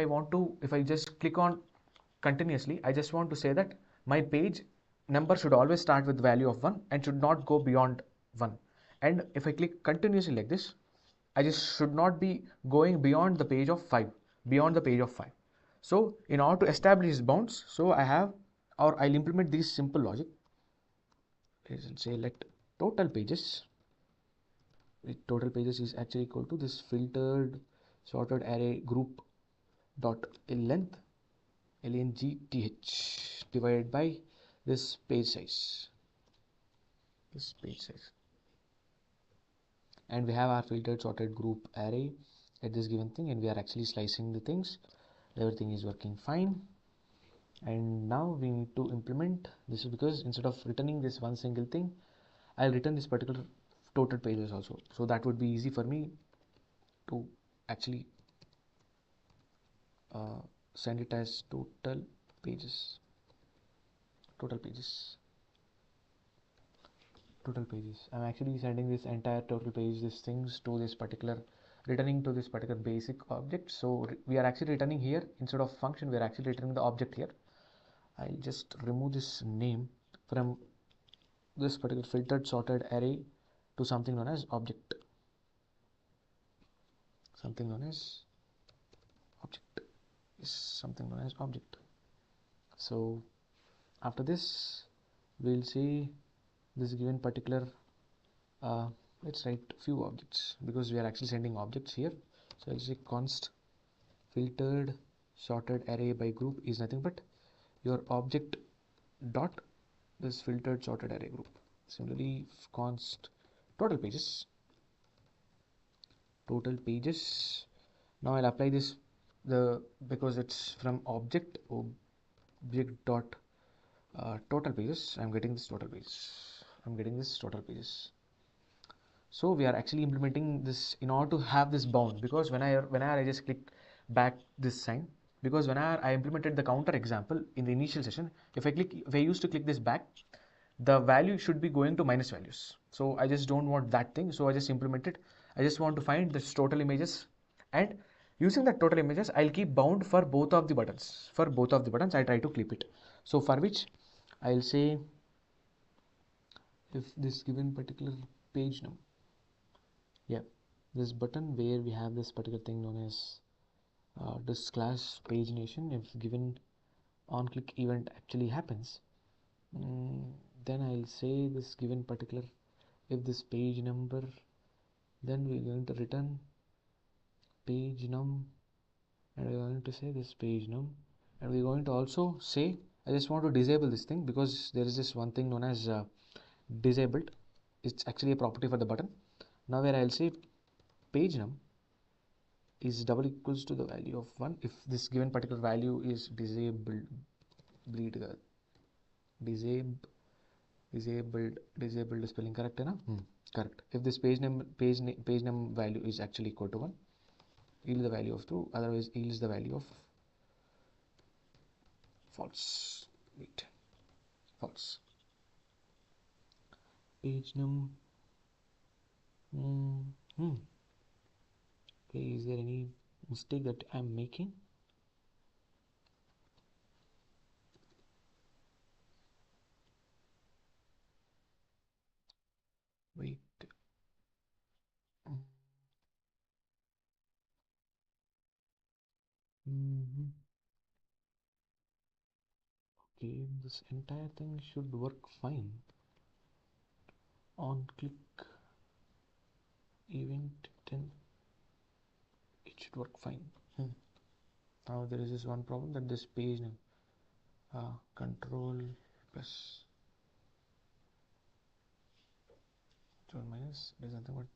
I just click on continuously, I just want to say that my page number should always start with the value of 1 and should not go beyond 1. And if I click continuously like this, I just should not be going beyond the page of 5, So in order to establish this bounds, so I'll implement this simple logic. Let's say let total pages is actually equal to this filtered sorted array group dot length length divided by this page size. And we have our filtered sorted group array at this given thing, and we are actually slicing the things. Everything is working fine. And now we need to implement this, because instead of returning this one single thing, I'll return this particular total pages also. So that would be easy for me to actually send it as total pages. I'm actually sending this entire total page, these things to this particular, returning to this particular basic object. So we are actually returning here, instead of function, we are actually returning the object here. I'll just remove this name from this particular filtered sorted array to something known as object. Something known as object. So after this, we'll see this given particular, let's write few objects, because we are actually sending objects here. So I'll say const filtered sorted array by group is nothing but your object dot this filtered sorted array group. Similarly, const total pages. Now I'll apply this because it's from object dot total pages. I'm getting this total pages. So we are actually implementing this in order to have this bound, because whenever I just click back this sign, because whenever I implemented the counter example in the initial session, if I used to click this back, the value should be going to minus values. So I just don't want that thing. So I just implemented. I just want to find this total images, and using that total images, I'll keep bound for both of the buttons. I try to clip it. So for which I'll say if this given particular page number, this button where we have this particular thing known as this class page nation, if given on click event actually happens, then I'll say this given particular, if this page number, then we're going to return page num, and we're going to say this page num, and we're going to also say, I just want to disable this thing, because there is this one thing known as disabled. It's actually a property for the button. Now where I'll say page num is double equals to the value of 1 if this given particular value is disabled. Disabled spelling correct enough? Correct. If this page num value is actually equal to 1, yield the value of true, otherwise yields the value of false. False. Page num. Okay, is there any mistake that I'm making. Wait. Okay, this entire thing should work fine. On click event 10, it should work fine. Now there is this one problem, that this page name control plus control minus, there's nothing but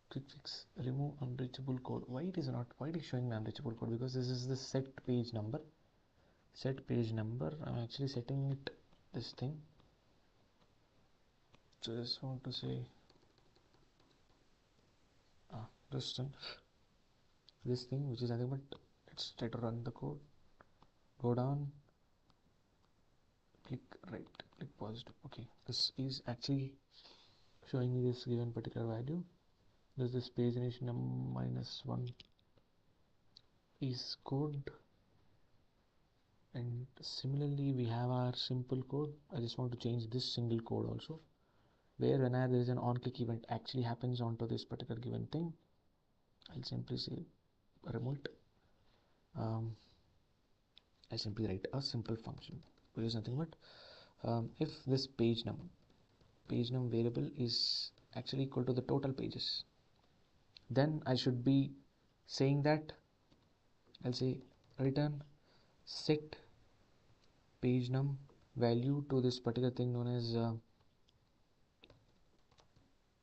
quick fix, remove unreachable code. Why it is showing me unreachable code? Because this is the set page number. I'm actually setting it this thing. So I just want to say this thing, which is nothing but, let's try to run the code. Go down, click right, click positive. Okay, this is actually showing me this given particular value. This pagination -1 is code, and similarly we have our simple code. I just want to change this single code also, where whenever there is an on click event actually happens onto this particular given thing, I'll simply say remote. I simply write a simple function, which is nothing but if this page num variable is actually equal to the total pages, then I should be saying that I'll say return set page num value to this particular thing known as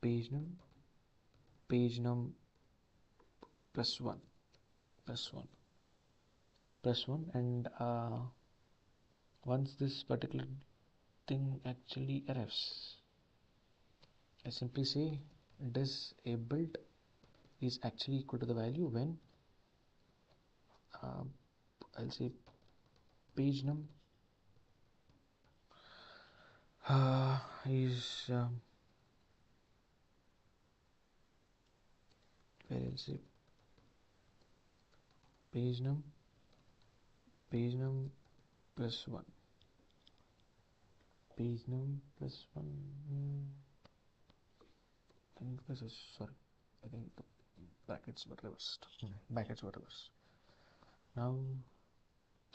page num plus one, and once this particular thing actually arrives, I simply say disabled is actually equal to the value when I'll say page num is where I'll say page num plus 1, page num plus 1. Sorry, I think the brackets were reversed. Now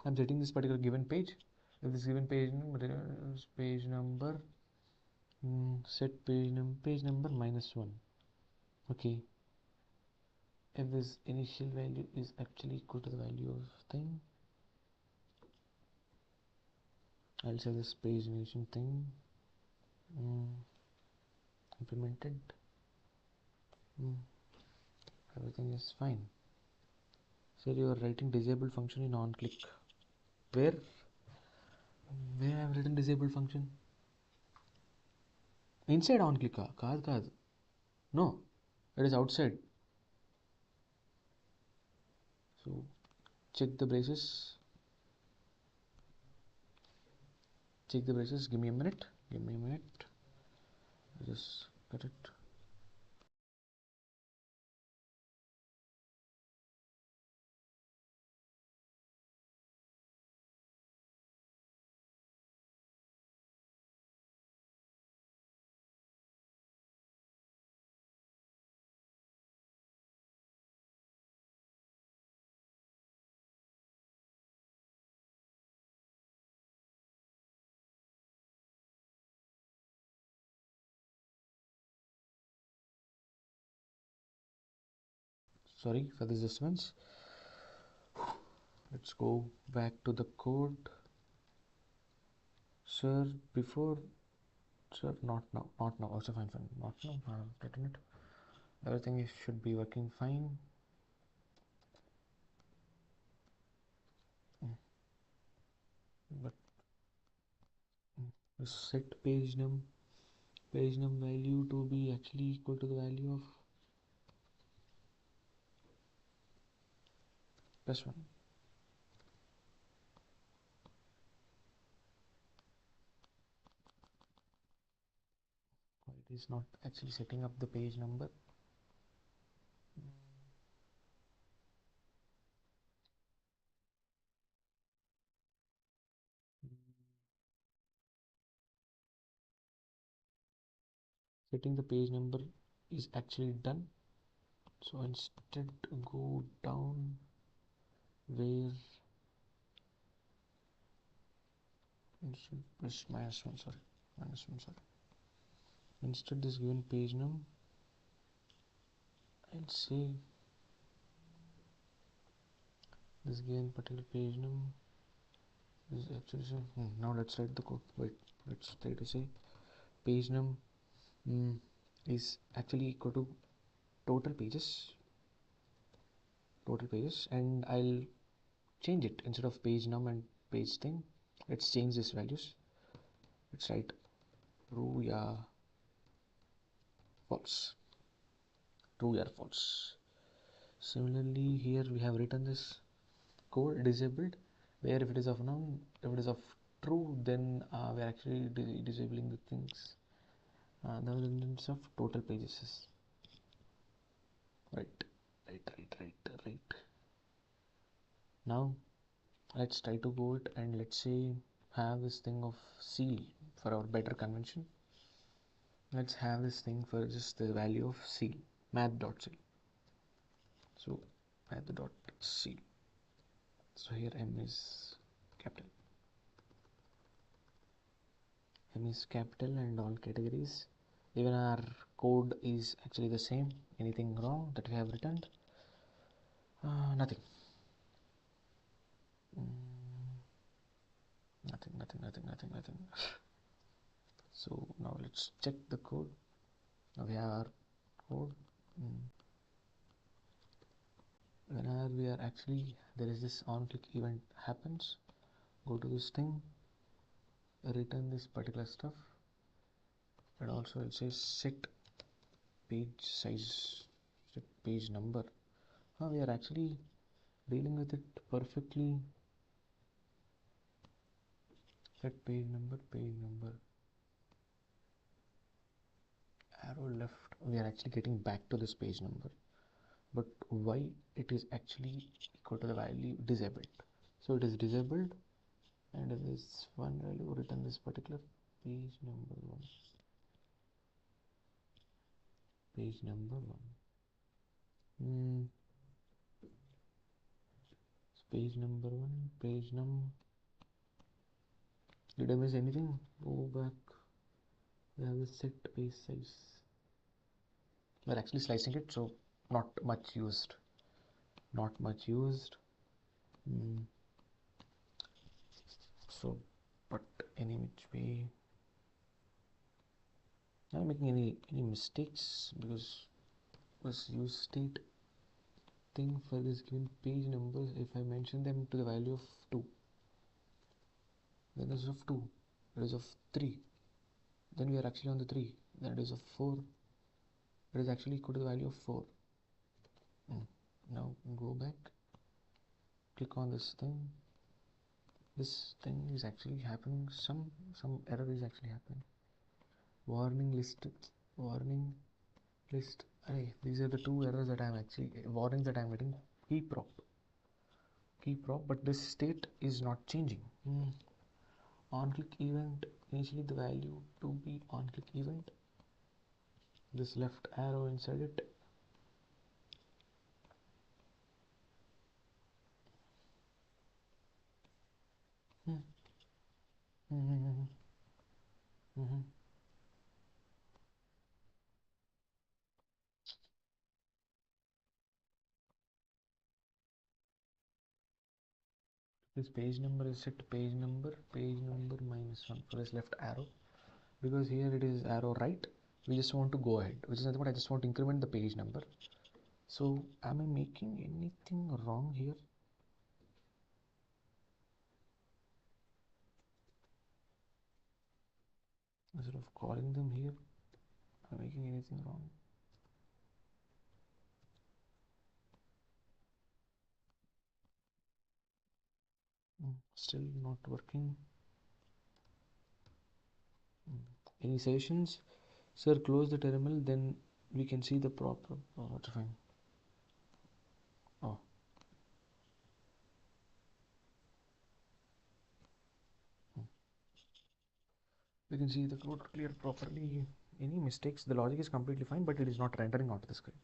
I'm setting this particular given page. If this given page number is page number, set page number -1. Okay, if this initial value is actually equal to the value of thing, I'll say this page initial thing implemented. Everything is fine. So you are writing disabled function in on click. Where I have written disabled function? Inside on click. No, it is outside. So check the braces. Give me a minute. I just got it. Sorry for this disturbance. Let's go back to the code. Sir, not now. Also fine. Not now. Return it. Everything should be working fine. But set page num value to be actually equal to the value of +1. It is not actually setting up the page number. Setting the page number is actually done. So instead go down where press -1, sorry, -1, sorry. Instead this given page num and say this given particular page num is actually now let's write the code. Wait, let's try to say page num is actually equal to total pages, and I'll change it. Instead of page num and page thing, let's change these values. Let's write true या false, true or false. Similarly here we have written this code disabled, where if it is of num, if it is of true, then we are actually disabling the things, the elements of total pages. Right. Now let's try to go it and let's say have this thing of seal for our better convention. Let's have this thing for just the value of seal, math.seal. So math.seal. So here m is capital, and all categories. Even our code is actually the same. Anything wrong that we have written? Nothing. Nothing. So now let's check the code. Now we have our code. Whenever we are actually, there is this on click event happens, go to this thing, return this particular stuff, and also I'll say set page size, set page number. We are actually dealing with it perfectly. Set page number, arrow left. We are actually getting back to this page number, but why it is actually equal to the value disabled? So it is disabled, and in this one value written this particular page number 1, page number 1, page number 1, page number. Did I miss anything? Go back. We have the set page size. We're actually slicing it, so not much used. So, but any which way, not making any mistakes, because was use state thing for this given page numbers. If I mention them to the value of 2, then this is of 2, it is of 3, then we are actually on the 3, then it is of 4, it is actually equal to the value of 4. Now go back, click on this thing. This thing is actually happening, some error is actually happening. Warning list. These are the two errors that I'm actually, warnings that I'm getting. Key prop, but this state is not changing. On click event, initially the value to be on click event, this left arrow inside it, this page number is set to page number -1 for this left arrow, because here it is arrow right. We just want to go ahead, which is nothing but I just want to increment the page number. So am I making anything wrong here? Instead of calling them here, am I making anything wrong? Still not working. Any suggestions? Sir, close the terminal, then we can see the proper. Oh, that's fine. Oh, we can see the code clear properly. Any mistakes? The logic is completely fine, but it is not rendering onto the screen.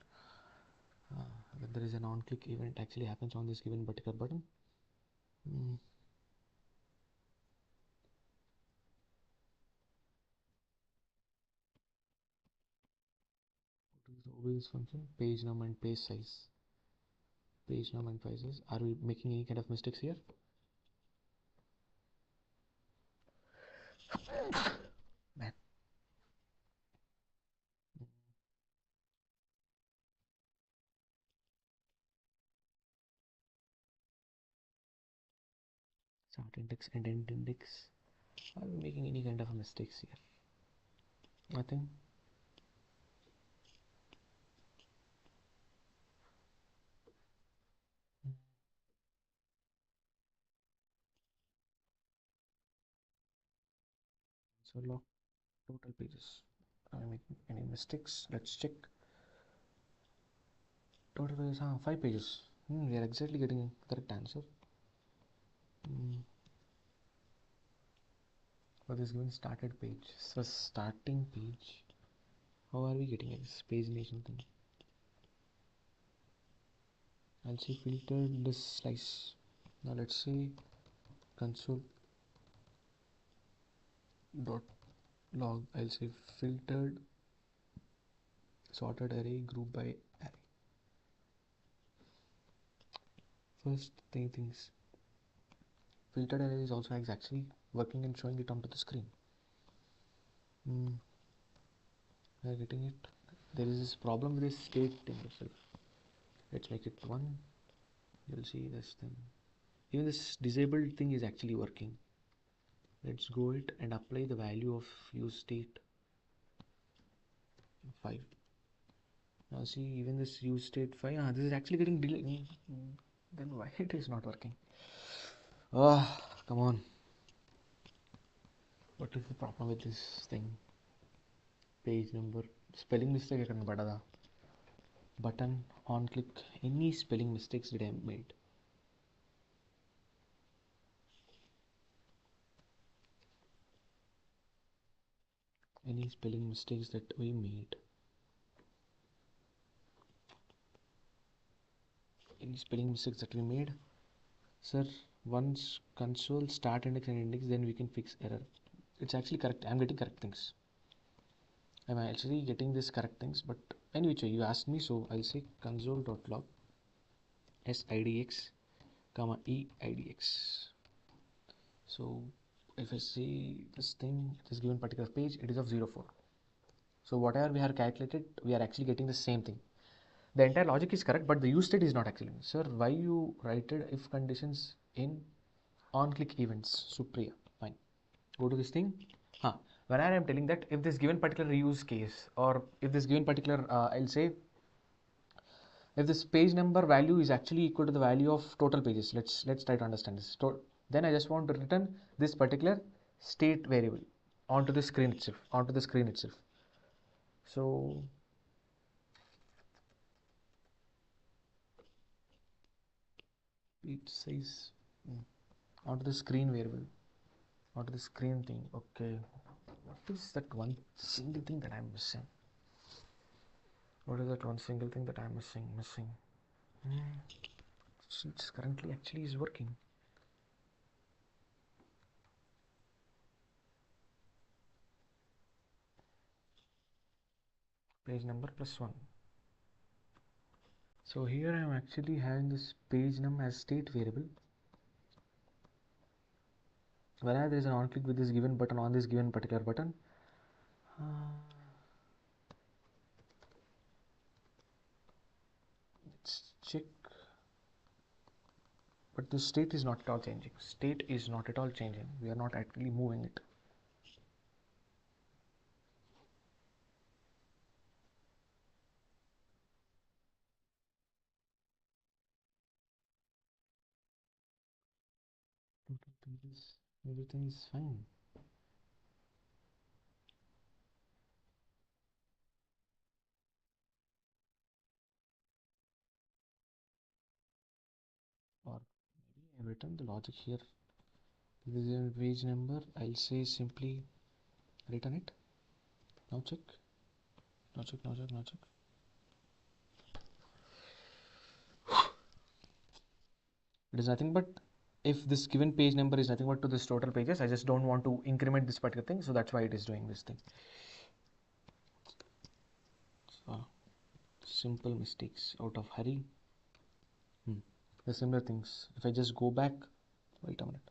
When there is an on-click event actually happens on this given particular button. Mm. What is the obvious function? Page num and page size. Page num and page size. Are we making any kind of mistakes here? Man. Start index and end index. Are we making any kind of mistakes here? Nothing. So log total pages. Are we making any mistakes? Let's check. Total pages, 5 pages. We are exactly getting the correct answer. For this given started page. So starting page. How are we getting this page nation thing? I'll say filtered this slice. Now let's say console dot log. I'll say filtered sorted array group by array. First things. Filtered array is also actually working and showing it onto the screen. We are getting it. There is this problem with this state thing itself. Let's make it 1. You'll see this thing. Even this disabled thing is actually working. Let's go it and apply the value of use state 5. Now see, even this use state 5, this is actually getting delayed. Then why it is not working? Oh, come on. What is the problem with this thing? Page number, spelling mistake button on click. Any spelling mistakes did I made? Any spelling mistakes that we made? Any spelling mistakes that we made? Sir, once console start index and index, then we can fix error. It's actually correct. I'm getting correct things. I'm actually getting this correct things, but anyway, you asked me, so I'll say console.log sidx comma eidx. So if I say this thing, this given particular page, it is of 04. So whatever we have calculated, we are actually getting the same thing. The entire logic is correct, but the use state is not actually. Sir, why you write if conditions in on click events? Supriya, fine. Go to this thing. When I am telling that if this given particular use case, or if this given particular, I'll say, if this page number value is actually equal to the value of total pages, let's try to understand this. Then I just want to return this particular state variable onto the screen itself. So it says onto the screen variable, onto the screen thing. Okay, what is that one single thing that I'm missing? What is that one single thing that I'm missing? It's currently actually is working. Page number +1. So here I am actually having this page num as state variable. Whenever there is an on click with this given button on this given particular button, let's check. But the state is not at all changing. State is not at all changing. We are not actually moving it. Everything is fine. written the logic here. This is a page number. I'll say simply return it. Now check. Now check. Now check. Now check. It is nothing but, if this given page number is nothing but to this total pages, I just don't want to increment this particular thing, so that's why it is doing this thing. So, simple mistakes out of hurry. The similar things. If I just go back, wait a minute,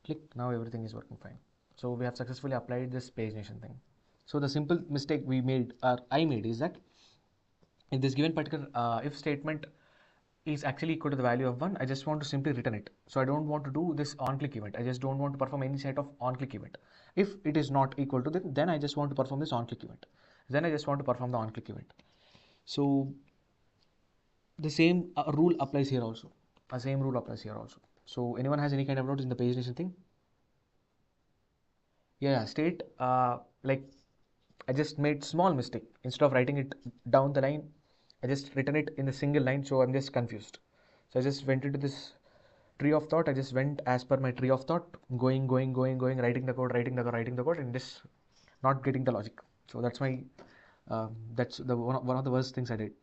click, now everything is working fine. So we have successfully applied this pagination thing. So the simple mistake we made, or I made, is that in this given particular if statement is actually equal to the value of 1, I just want to simply return it. So I don't want to do this on-click event. I just don't want to perform any set of on-click event. If it is not equal to that, then I just want to perform this on-click event. Then I just want to perform the on-click event. So the same rule applies here also. The same rule applies here also. So anyone has any kind of notes in the pagination thing? Yeah, state like I just made small mistake. Instead of writing it down the line, I just written it in the single line, so I'm just confused. So I just went into this tree of thought. I just went as per my tree of thought, going, writing the code, and this not getting the logic. So that's my that's the one of the worst things I did.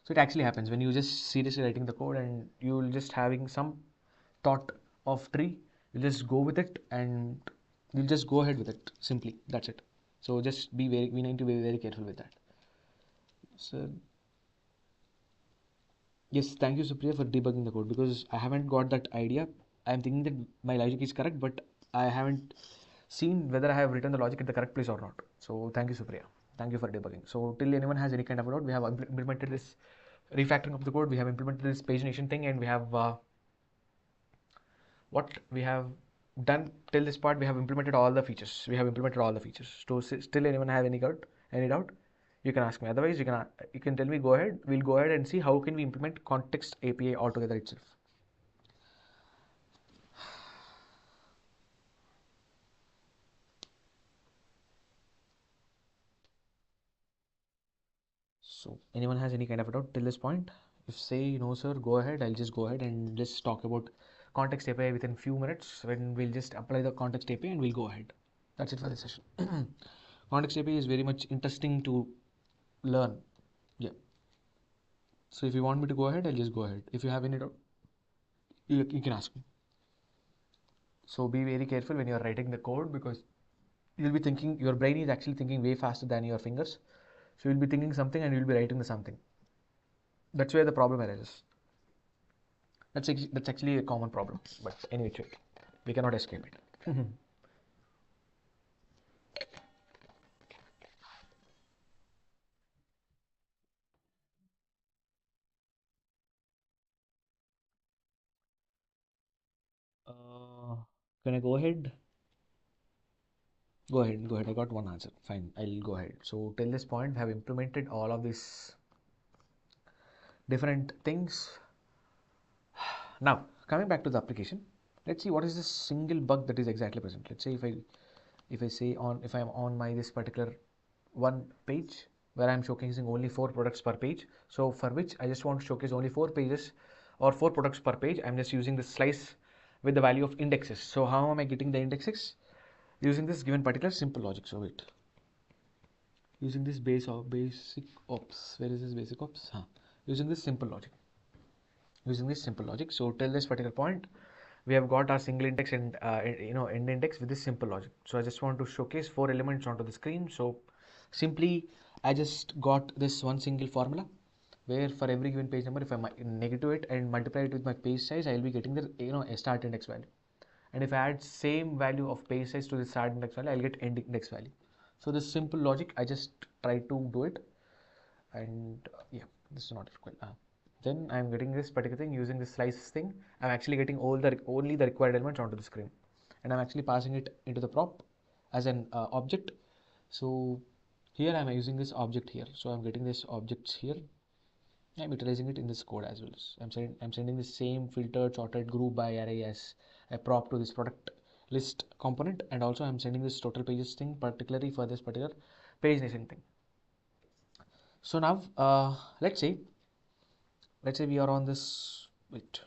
So it actually happens when you just seriously writing the code and you'll just having some thought of tree, you'll just go with it and you'll just go ahead with it simply. That's it. So just we need to be very careful with that. So yes, thank you Supriya for debugging the code, because I haven't got that idea. I'm thinking that my logic is correct, but I haven't seen whether I have written the logic at the correct place or not. So thank you Supriya. Thank you for debugging. So till anyone has any kind of doubt, we have implemented this refactoring of the code, we have implemented this pagination thing, and we have what we have done till this part. We have implemented all the features. So still anyone have any doubt, you can ask me. Otherwise, you can tell me. Go ahead. We'll go ahead and see how can we implement context API altogether itself. So anyone has any kind of a doubt till this point? If say no sir, go ahead. I'll just go ahead and just talk about context API within few minutes, when we'll just apply the context API and we'll go ahead. That's it for this session. Context API is very much interesting to learn. Yeah. So if you want me to go ahead, I'll just go ahead. If you have any doubt, you can ask me. So be very careful when you're writing the code, because you'll be thinking, your brain is actually thinking way faster than your fingers. So you'll be thinking something and you'll be writing the something. That's where the problem arises. That's actually a common problem. But anyway, we cannot escape it. Can I go ahead? Go ahead. I got one answer. Fine, I'll go ahead. So till this point, we have implemented all of these different things. Now, coming back to the application, let's see what is the single bug that is exactly present. Let's say if I'm on my this particular one page where I'm showcasing only 4 products per page. So for which I just want to showcase only 4 pages or 4 products per page. I'm just using this slice with the value of indexes. So how am I getting the indexes? Using this given particular simple logic. So wait, using this basic ops. Where is this basic ops? Using this simple logic. So till this particular point, we have got our single index and end index with this simple logic. So I just want to showcase 4 elements onto the screen. So simply I just got this one single formula, where for every given page number, if I negative it and multiply it with my page size, I will be getting the a start index value. And if I add same value of page size to the start index value, I'll get end index value. So this simple logic, I just try to do it, and yeah, this is not equal. Then I'm getting this particular thing using this slice thing. I'm actually getting only the required elements onto the screen, and I'm actually passing it into the prop as an object. So here I'm using this object here. So I'm getting this objects here. I'm utilizing it in this code as well. I'm sending the same filtered sorted group by array as a prop to this product list component, and also I'm sending this total pages thing particularly for this particular pagination thing. So now let's say we are on this. Wait.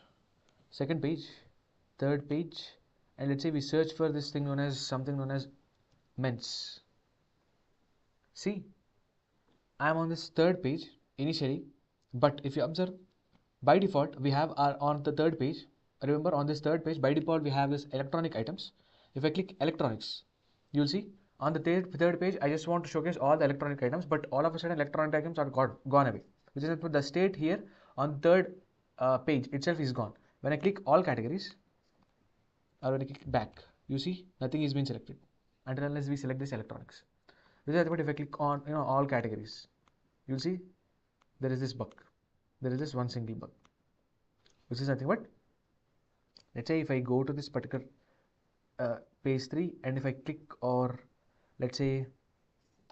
second page, third page, and let's say we search for this thing known as something known as men's. See, I am on this third page initially, but if you observe, by default we have our on the third page. Remember, on this third page by default we have this electronic items. If I click electronics, you'll see on the third page I just want to showcase all the electronic items, but all of a sudden electronic items are gone away, which is the state here on third page itself is gone. When I click all categories, or when I click back, you see nothing is being selected until unless we select this electronics. This is what if I click on all categories, you'll see there is this bug. There is this one single bug, which is nothing but, let's say if I go to this particular page 3 and if I click, or let's say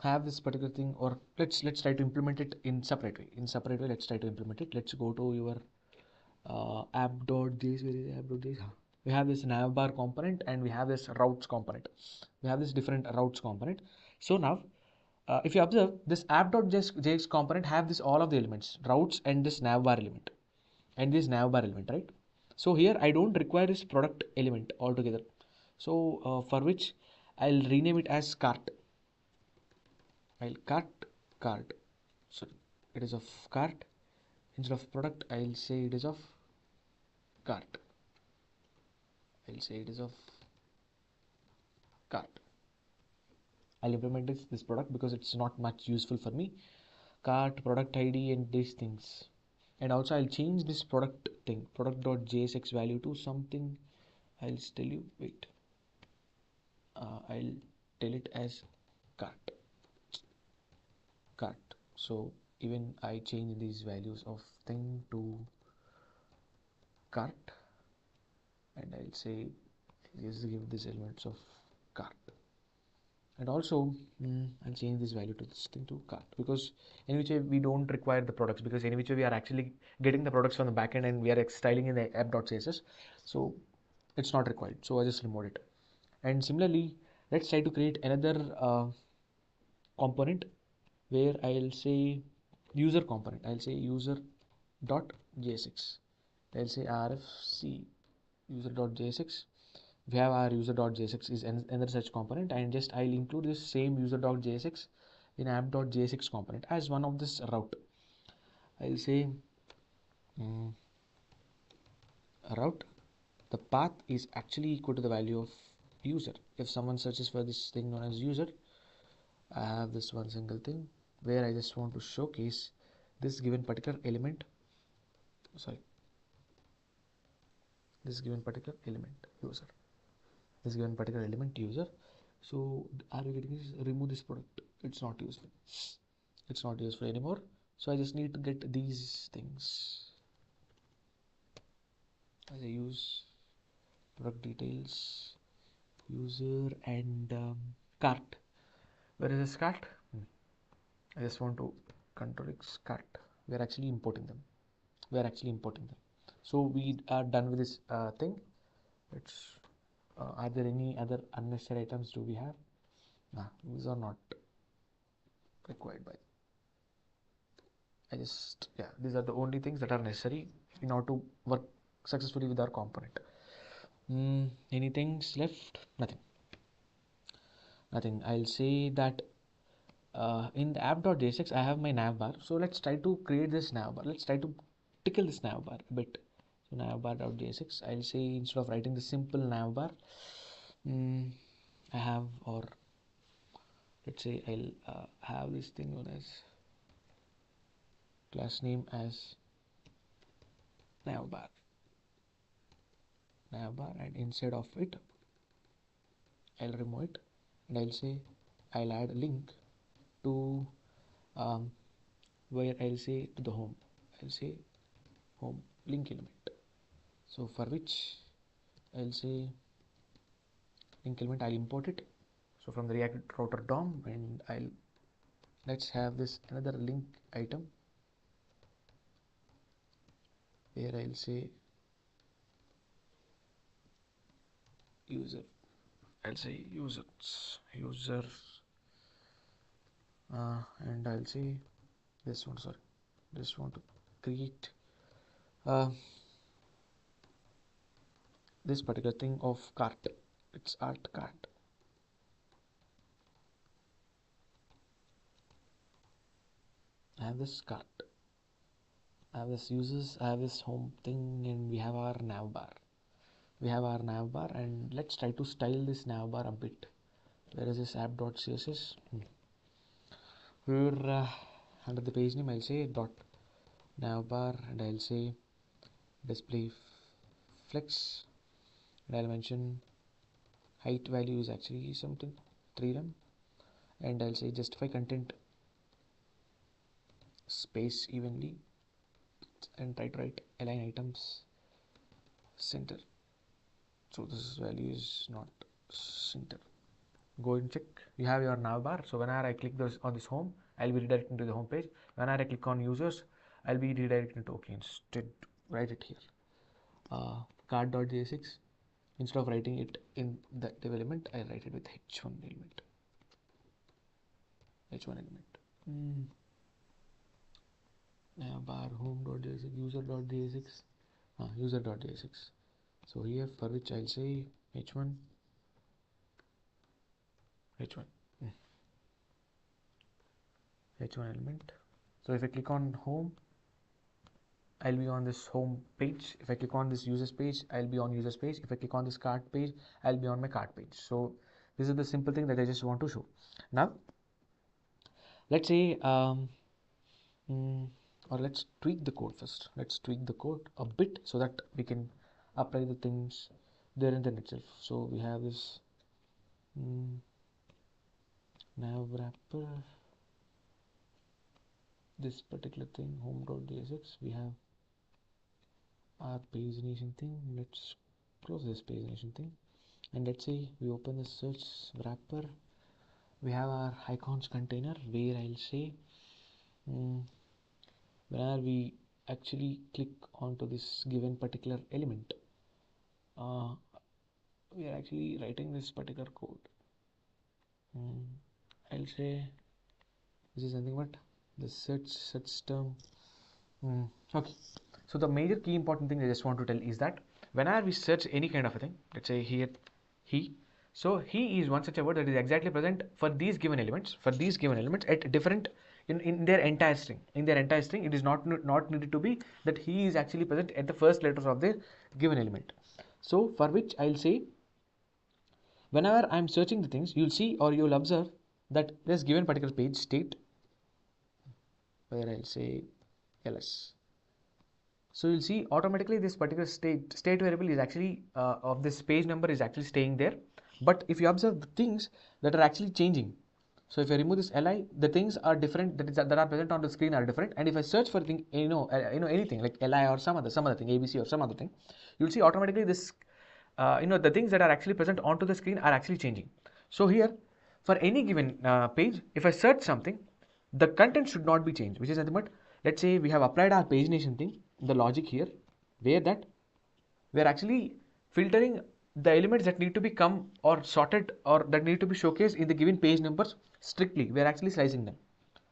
have this particular thing, or let's try to implement it in separate way. Let's try to implement it. Let's go to your app.js. Where is app.js? We have this navbar component and we have this routes component. We have this different routes component. So now if you observe, this app.js component have this all of the elements, routes and this navbar element and this navbar element, right? So here I don't require this product element altogether. So for which I'll rename it as cart. I'll cart. So it is of cart. Instead of product, I'll say it is of cart. I'll say it is of cart. I'll implement this product because it's not much useful for me. Cart, product ID, and these things. And also I'll change this product thing, product.jsx value to something. I'll tell you, wait. I'll tell it as cart. So even I change these values of thing to cart, and I'll say just give these elements of cart. And also I'll change this value to this thing to cart, because in which way we don't require the products, because in which way we are actually getting the products from the backend and we are styling in the app.css, so it's not required. So I just remove it. And similarly, let's try to create another component where I'll say user component. I'll say user.jsx. I'll say rfc user.jsx. We have our user.jsx is another such component, and just I'll include this same user.jsx in app.jsx component as one of this route. I'll say route, the path is actually equal to the value of user. If someone searches for this thing known as user, I have this one single thing where I just want to showcase this given particular element, this given particular element user. So are we getting this? Remove this product. It's not useful anymore. So I just need to get these things as I use product details, user, and cart. Where is this cart? I just want to control X cart. We are actually importing them. So we are done with this thing. Let's are there any other unnecessary items do we have? Nah, these are not required by. These are the only things that are necessary in order to work successfully with our component. Anything left? Nothing. I'll say that in the app.jsx I have my navbar. So let's try to create this navbar. Let's try to tickle this navbar a bit. So navbar.jsx, I'll say instead of writing the simple navbar, I have, or let's say I'll have this thing known as class name as navbar, and inside of it I'll remove it, and I'll say I'll add a link to where I'll say to the home. I'll say home link element. So for which I'll say link element, I'll import it. So from the React router DOM, and let's have this another link item where I'll say user. I'll say user, and I'll say this one to create this particular thing of cart. It's art cart. I have this cart, I have this users, I have this home thing, and we have our nav bar. And let's try to style this nav bar a bit. Where is this app.css? Here under the page name I'll say dot navbar, and I'll say display flex, and I'll mention height value is actually something 3rem, and I'll say justify content space evenly, and try to write align items center. So this value is not center. Go and check. You have your navbar. So whenever I click on this home, I'll be redirecting to the home page. Whenever I click on users, I'll be redirecting to OK. Instead, write it here. Card.jsx. Instead of writing it in the div element, I write it with h1 element. Navbar home.jsx, user.jsx, user.jsx. So here for which I'll say h1 element. So if I click on home, I'll be on this home page. If I click on this users page, I'll be on users page. If I click on this cart page, I'll be on my cart page. So this is the simple thing that I just want to show. Now let's say or let's tweak the code first. Let's tweak the code a bit so that we can apply the things there in the itself. So we have this nav wrapper, this particular thing, home.jsx. We have our pagination thing. Let's close this pagination thing, and let's say we open the search wrapper. We have our icons container where I'll say whenever we actually click onto this given particular element, we are actually writing this particular code. I'll say this is nothing but the search term. Okay, so the major key important thing I just want to tell is that whenever we search any kind of a thing, let's say here he, so he is one such a word that is exactly present for these given elements, at different in their entire string. In their entire string, it is not needed to be that he is actually present at the first letters of the given element. So for which I'll say whenever I'm searching the things, you'll see or you'll observe that this given particular page state, where I'll say ls. So you'll see automatically this particular state variable is actually of this page number is actually staying there. But if you observe the things that are actually changing, so if I remove this li, the things are different that are present on the screen are different. And if I search for thing, anything like li or some other thing, abc or some other thing, you'll see automatically this the things that are actually present onto the screen are actually changing. So here for any given page, if I search something, the content should not be changed, which is nothing but, let's say we have applied our pagination thing, the logic here, where that we are actually filtering the elements that need to be come or sorted or that need to be showcased in the given page numbers strictly. We are actually slicing them.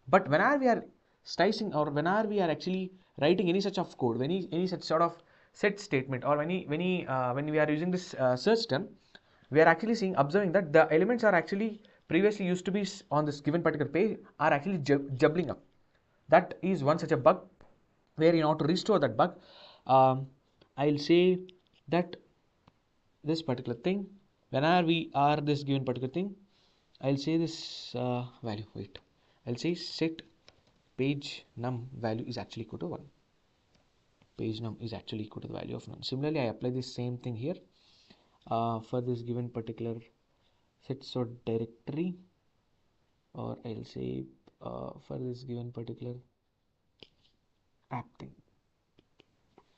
But whenever we are slicing or whenever we are actually writing any such of code, any such sort of set statement, or when we are using this search term, we are actually observing that the elements are actually previously used to be on this given particular page are actually jubbling up. That is one such a bug where in order to restore that bug, I'll say that this particular thing, whenever we are this given particular thing, I'll say this value, I'll say set page num value is actually equal to 1. Page num is actually equal to the value of none. Similarly, I apply this same thing here for this given particular set sort directory, or I'll say for this given particular app thing,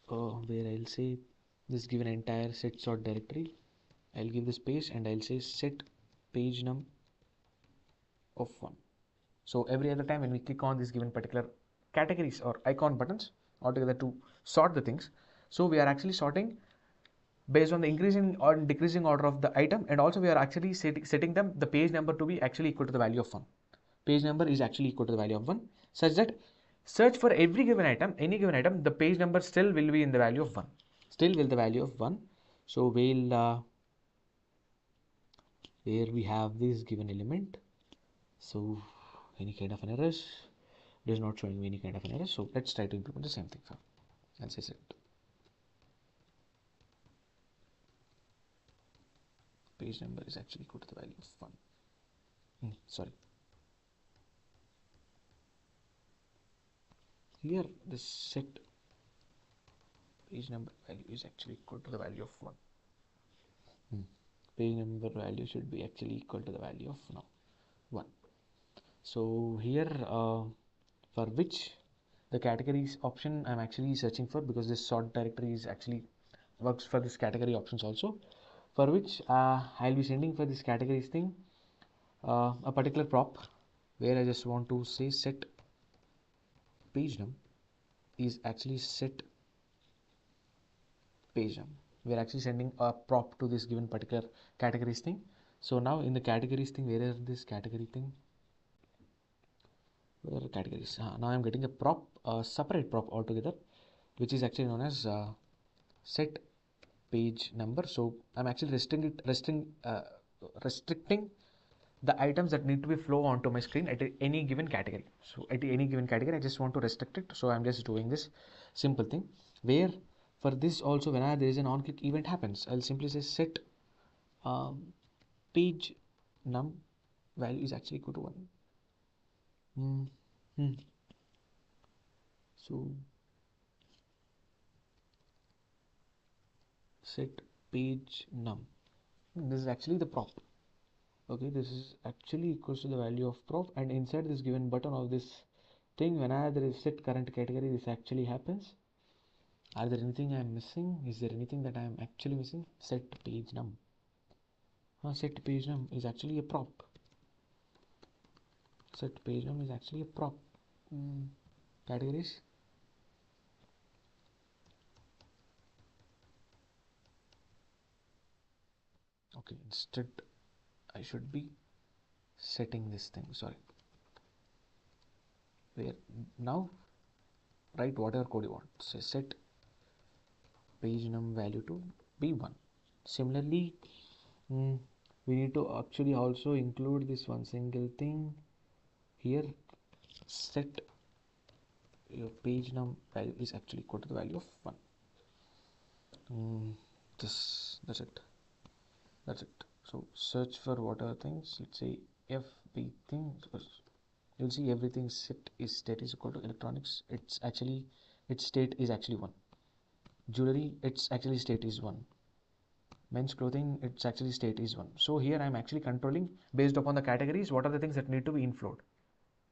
where I'll say this given entire set sort directory, I'll give this space and I'll say set page num of 1. So every other time when we click on this given particular categories or icon buttons altogether to sort the things, so we are actually sorting based on the increasing or decreasing order of the item, and also we are actually setting them the page number to be actually equal to the value of 1. Page number is actually equal to the value of 1, such that search for every given item, any given item, the page number still will be in the value of 1. So we'll where we have this given element, so any kind of an errors, it is not showing me any kind of an error. So let's try to implement the same thing. So I'll say set page number is actually equal to the value of 1. Sorry, here this set page number value is actually equal to the value of 1. Page number value should be actually equal to the value of now 1. So here for which the categories option I'm actually searching for, because this sort directory is actually works for this category options also, for which I'll be sending for this categories thing a particular prop where I just want to say set page num is actually set page num. We're actually sending a prop to this given particular categories thing. So now in the categories thing, where is this category thing? Where are categories? Now I'm getting a prop, a separate prop altogether, which is actually known as set page number. So I'm actually restricting the items that need to be flow onto my screen at any given category. So at any given category, I just want to restrict it. So I'm just doing this simple thing where for this also, whenever there is an on-click event happens, I'll simply say set page num value is actually equal to 1. So set page num. This is actually the prop. Okay, this is actually equals to the value of prop, and inside this given button of this thing, whenever there is set current category, this actually happens. Are there anything I am missing? Is there anything that I am actually missing? Set page num. Set page num is actually a prop. Set page num is actually a prop. Categories. Okay, instead I should be setting this thing. Sorry. Where now write whatever code you want. So set page num value to be 1. Similarly, we need to actually also include this one single thing here. Set your page num value is actually equal to the value of 1. That's it. So search for what are things. Let's say everything. You'll see everything set is state is equal to electronics. Its state is actually 1. Jewelry, its actually state is 1. Men's clothing, its actually state is 1. So here I'm actually controlling based upon the categories what are the things that need to be inflowed.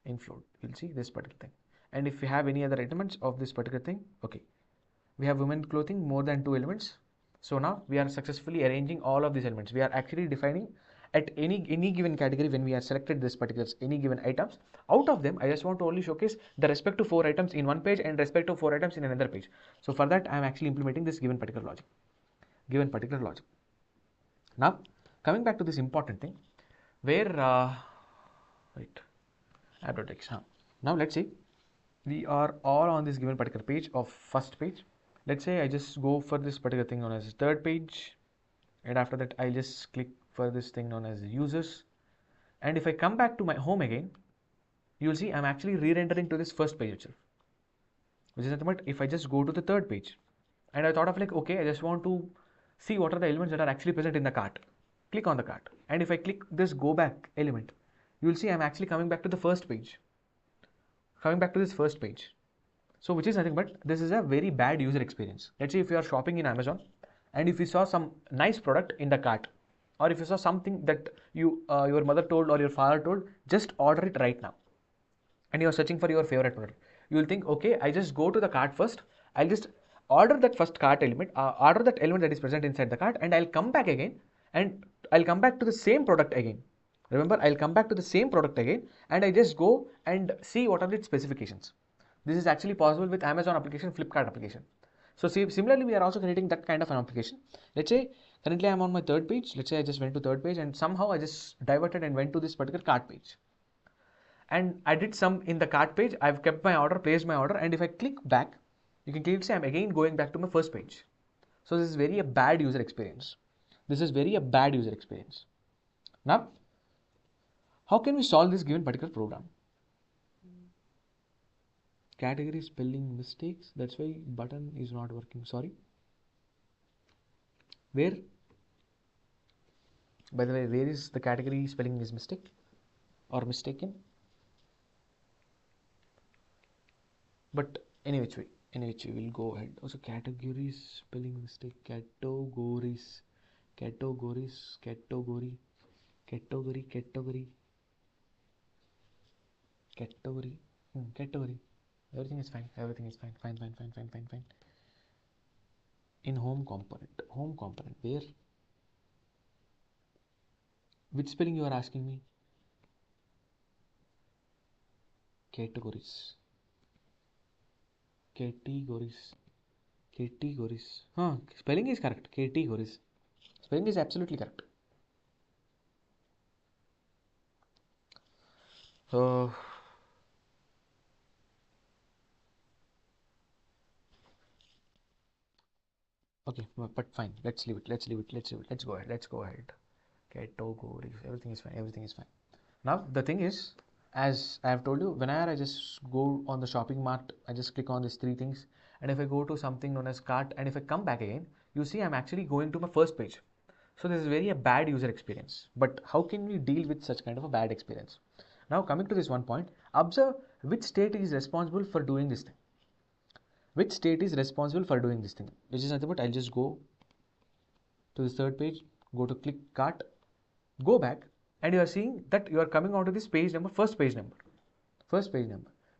You'll see this particular thing. And if you have any other elements of this particular thing, okay, we have women clothing more than 2 elements. So now we are successfully arranging all of these elements. We are actually defining at any given category, when we are selected this particular any given items, out of them I just want to only showcase the respective 4 items in one page and respective 4 items in another page. So for that I am actually implementing this given particular logic. Now coming back to this important thing where now let's say we are all on this given particular page of first page. Let's say I just go for this particular thing known as third page, and after that I just click for this thing known as users, and if I come back to my home again, you'll see I'm actually re-rendering to this first page itself, which is nothing but if I just go to the third page and I thought of like, okay, I just want to see what are the elements that are actually present in the cart. Click on the cart, and if I click this go back element, you'll see I'm actually coming back to the first page. So which is nothing but this is a very bad user experience. Let's say if you are shopping in Amazon and if you saw some nice product in the cart, or if you saw something that your mother told or your father told, just order it right now, and you are searching for your favorite product, you will think, okay, I just go to the cart first, I'll just order that first cart element, order that element that is present inside the cart, and I'll come back again and I'll come back to the same product again. Remember, I'll come back to the same product again and I just go and see what are its specifications. This is actually possible with Amazon application, Flipkart application. So similarly, we are also creating that kind of an application. Let's say currently I'm on my third page. Let's say I just went to third page and somehow I just diverted and went to this particular cart page. And I did some in the cart page. I've kept my order, placed my order, and if I click back, you can clearly see I'm again going back to my first page. So this is very a bad user experience. This is very a bad user experience. Now, how can we solve this given particular program? Category spelling mistakes. That's why button is not working. Sorry. Where? By the way, where is the category spelling is mistake or mistaken? But anyway, we'll go ahead. Also, categories spelling mistake. Categories, category, category. Everything is fine. Everything is fine. Fine. In home component. Where? Which spelling you are asking me? Categories. Spelling is correct. Categories. Spelling is absolutely correct. So, okay, but fine. Let's leave it. Let's go ahead. Categories. Everything is fine. Now the thing is, as I have told you, whenever I just go on the shopping mart, I just click on these three things, and if I go to something known as cart, and if I come back again, you see I'm actually going to my first page. So this is very a bad user experience. But how can we deal with such kind of a bad experience? Now coming to this one point, observe which state is responsible for doing this thing. Which state is responsible for doing this thing? Which is nothing but I'll just go to the third page, go to click cart, go back, and you are seeing that you are coming onto this page number, first page number.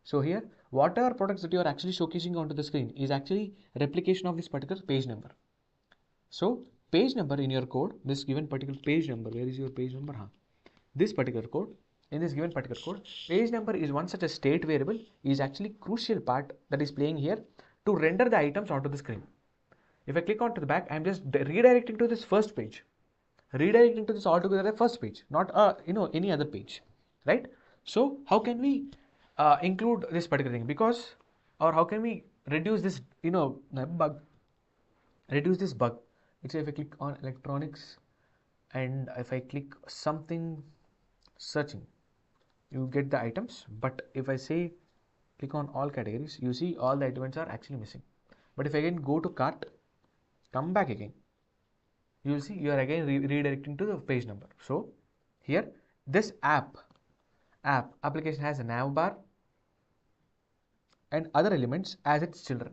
So here, whatever products that you are actually showcasing onto the screen is actually replication of this particular page number. So page number in your code, this given particular page number, where is your page number? This particular code, in this given particular code, page number is one such a state variable is actually crucial part that is playing here to render the items onto the screen. If I click onto the back, I am just redirecting to this first page. Redirecting to this altogether the first page, not any other page, right? So how can we include this particular thing? Because, or how can we reduce this bug? Reduce this bug. Let's say if I click on electronics and if I click something searching, you get the items. But if I say click on all categories, you see all the items are actually missing. But if I again go to cart, come back again, you will see you are again redirecting to the page number. So here this application has a nav bar and other elements as its children,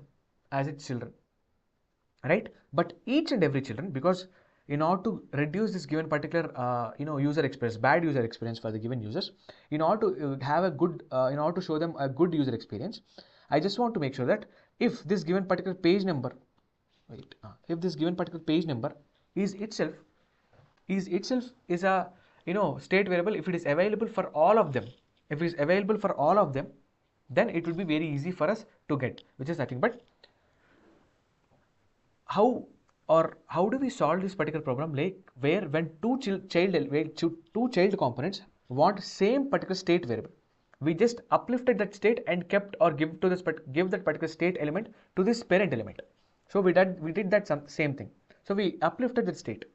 right? But each and every children, because in order to reduce this given particular user experience, bad user experience for the given users, in order to have a good in order to show them a good user experience, I just want to make sure that if this given particular page number is itself is a state variable, if it is available for all of them, then it will be very easy for us to get, which is nothing but how do we solve this particular problem, like where when two child components want same particular state variable, we just uplifted that state and kept or give that particular state element to this parent element. So we did that same thing. So we uplifted that state.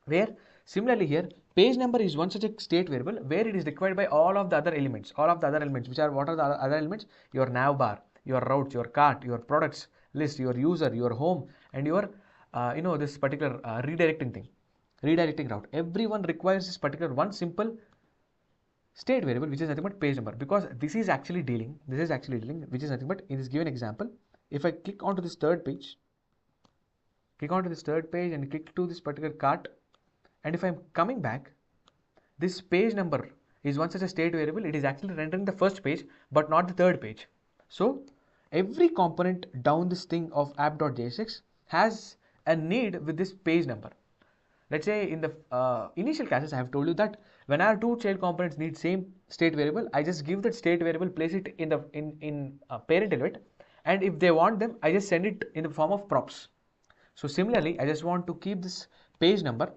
Where similarly here page number is one such a state variable where it is required by all of the other elements, which are, what are the other elements? Your nav bar, your routes, your cart, your products list, your user, your home, and your this particular redirecting route. Everyone requires this particular one simple state variable, which is nothing but page number, because this is actually dealing, which is nothing but in this given example, if I click onto this third page and click to this particular cart, and if I'm coming back, this page number is one such a state variable, it is actually rendering the first page but not the third page. So every component down this thing of app.jsx has a need with this page number. Let's say in the initial classes I have told you that when our two child components need same state variable, I just give that state variable, place it in the parent element, and if they want them, I just send it in the form of props. So similarly, I just want to keep this page number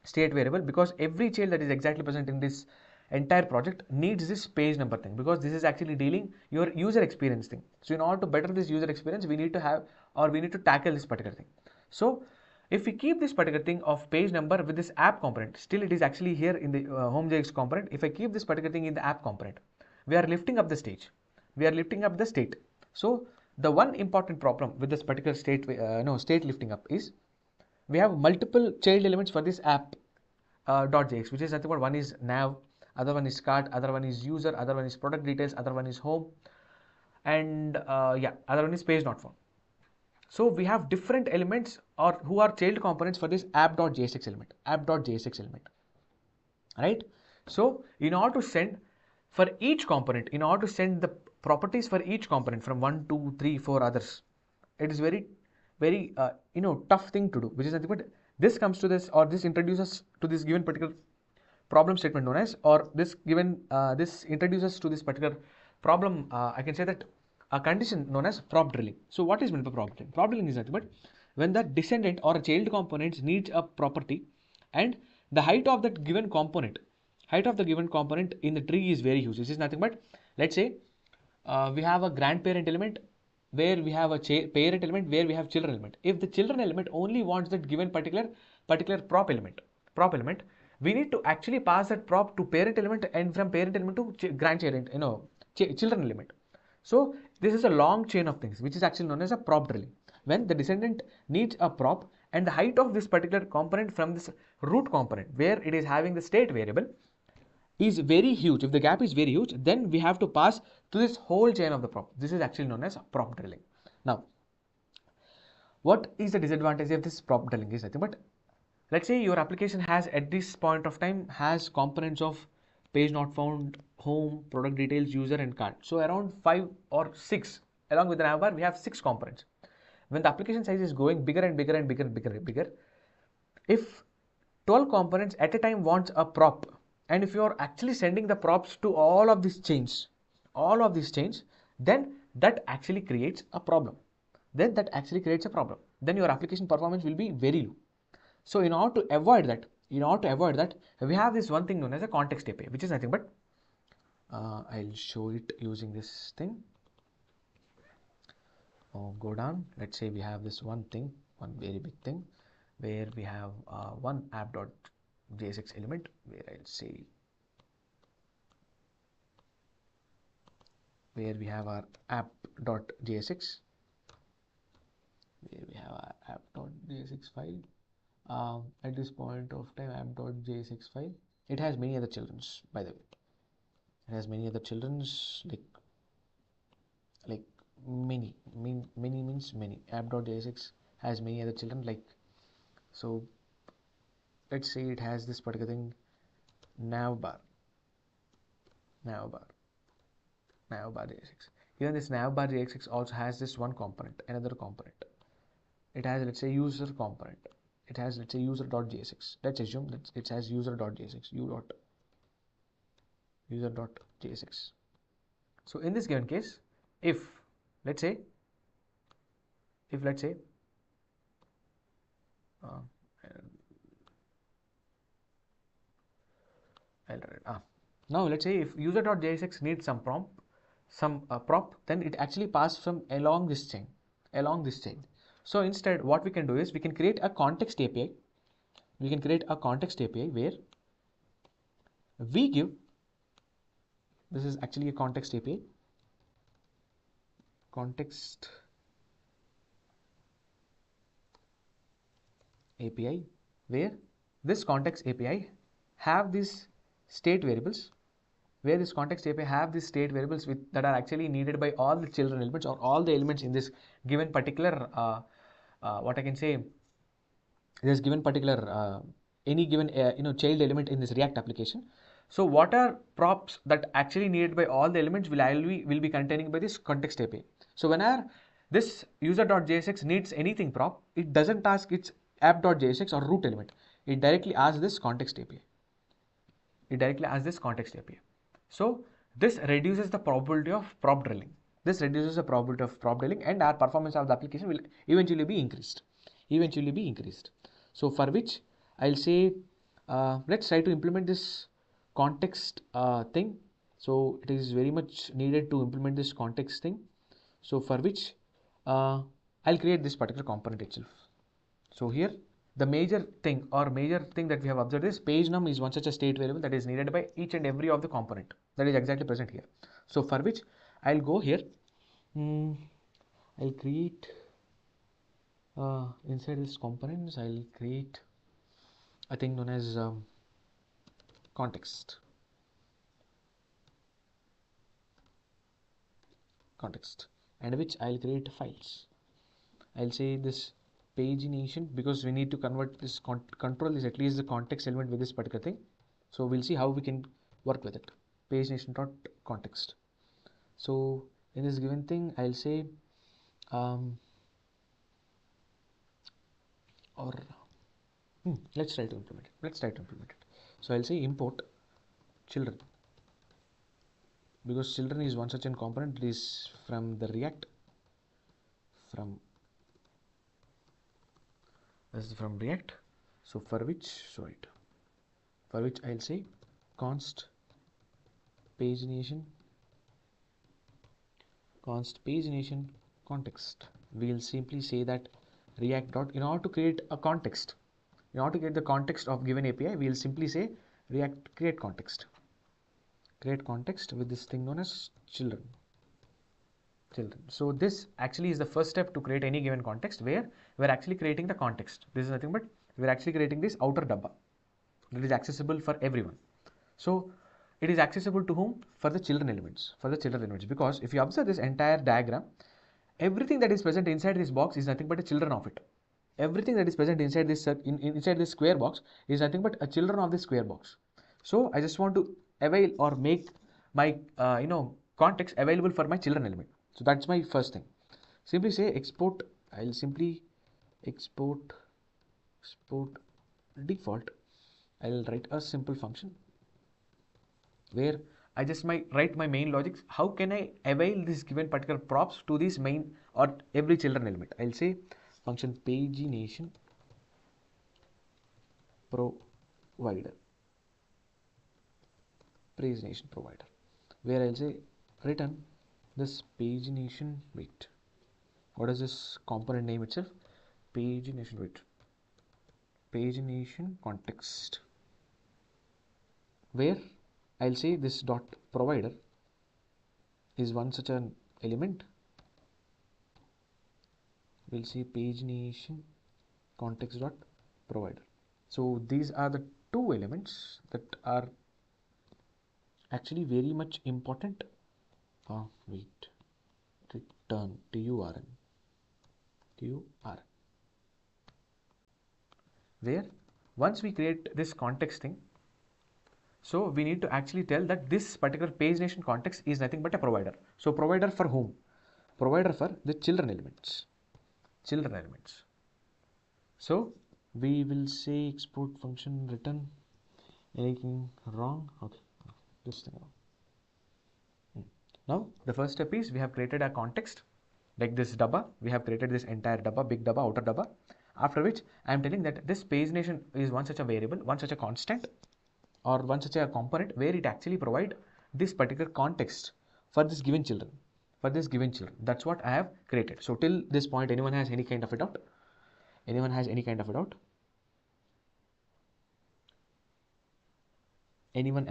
state variable because every child that is exactly present in this entire project needs this page number thing, because this is actually dealing your user experience thing. So in order to better this user experience, we need to tackle this particular thing. So if we keep this particular thing of page number with this app component, still it is actually here in the home.js component. If I keep this particular thing in the app component, we are lifting up the stage. We are lifting up the state. So the one important problem with this particular state, state lifting up is we have multiple child elements for this app .js, which is nothing but one is nav, other one is cart, other one is user, other one is product details, other one is home, and other one is page not found. So we have different elements or who are child components for this app.jsx element, right? So in order to send for each component, in order to send the properties for each component from 1, 2, 3, 4 others, it is very tough thing to do, which is nothing but this comes to this, or this introduces to this given particular problem statement known as, or this given this introduces to this particular problem, I can say that a condition known as prop drilling. So what is meant by prop drilling? Prop drilling is nothing but when the descendant or a child component needs a property and the height of that given component, in the tree is very huge. This is nothing but, let's say we have a grandparent element where we have a parent element where we have children element. If the children element only wants that given particular prop element, we need to actually pass that prop to parent element and from parent element to grandparent, children element. So this is a long chain of things, which is actually known as a prop drilling. When the descendant needs a prop and the height of this particular component from this root component where it is having the state variable is very huge, if the gap is very huge, then we have to pass to this whole chain of the prop. This is actually known as prop drilling. Now, what is the disadvantage of this prop drilling is nothing but, let's say your application has at this point of time has components of page not found, home, product details, user and cart. So around 5 or 6, along with the navbar, we have 6 components. When the application size is going bigger and bigger and bigger and bigger and bigger, if 12 components at a time wants a prop, and if you are actually sending the props to all of these chains, then that actually creates a problem. Then your application performance will be very low. So in order to avoid that, we have this one thing known as a context API, which is nothing but, I'll show it using this thing. Go down. Let's say we have this one very big thing, where we have one app.jsx element, where I'll say where we have our app.jsx, file. At this point of time, app.jsx file, it has many other childrens, by the way. It has many other childrens, like many means many. App.jsx has many other children, like, so let's say it has this particular thing, navbar JSX. Even this navbar JSX also has this one component, another component. It has, let's say, user component. It has, let's say, user.jsx. Let's assume that it has user.jsx, user.jsx. So in this given case, if let's say now let's say if user.jsx needs some prop, then it actually passes from along this chain. So instead, what we can do is we can create a context API. Where we give, this is actually a context API. Where this context API have these state variables, that are actually needed by all the children elements or all the elements in this given particular any given child element in this React application. So what are props that actually needed by all the elements will be containing by this context API. So whenever this user.jsx needs anything prop, it doesn't ask its app.jsx or root element. It directly asks this context API. So this reduces the probability of prop drilling. And our performance of the application will eventually be increased. So for which I'll say, let's try to implement this context thing. So it is very much needed to implement this context thing. So for which I'll create this particular component itself. So here the major thing that we have observed is page num is one such a state variable that is needed by each and every of the component that is exactly present here. So for which I'll go here, I'll create inside this components I'll create a thing known as context, and which I'll create files. I'll say this pagination because we need to convert this control is at least the context element with this particular thing. So we'll see how we can work with it. Pagination.context. So in this given thing, I'll say let's try to implement it. So I'll say import children, because children is one such a component. It is from the React, from React. So for which I'll say const pagination context. We'll simply say that React dot, in order to create a context, in order to get the context of given API, we'll simply say React create context with this thing known as children. So this actually is the first step to create any given context, where we're actually creating the context. This is nothing but we're actually creating this outer dabba that is accessible for everyone. So it is accessible to whom? For the children elements, because if you observe this entire diagram, everything that is present inside this box is nothing but a children of it. Everything that is present inside this inside this square box is nothing but a children of this square box. So I just want to avail or make my context available for my children element. So that's my first thing. Simply say export. I'll simply export default. I'll write a simple function where I just write my main logic. How can I avail this given particular props to this main or every children element? I'll say function pagination provider, where I'll say return this pagination. Wait, what is this component name itself? Pagination context, where I'll say this dot provider is one such an element. We'll say pagination context dot provider. So these are the two elements that are actually very much important. Wait, return turn, where once we create this context thing, so we need to actually tell that this particular pagination context is nothing but a provider. So provider for whom? Provider for the children elements. So we will say export function return anything wrong. Okay, this thing wrong. Now the first step is we have created a context like this dabba. We have created this entire dabba, big dabba, outer dabba. After which I am telling that this pagination is one such a variable, one such a constant, or one such a component where it actually provide this particular context for this given children. That's what I have created. So till this point, anyone has any kind of a doubt? Anyone has any kind of a doubt? Anyone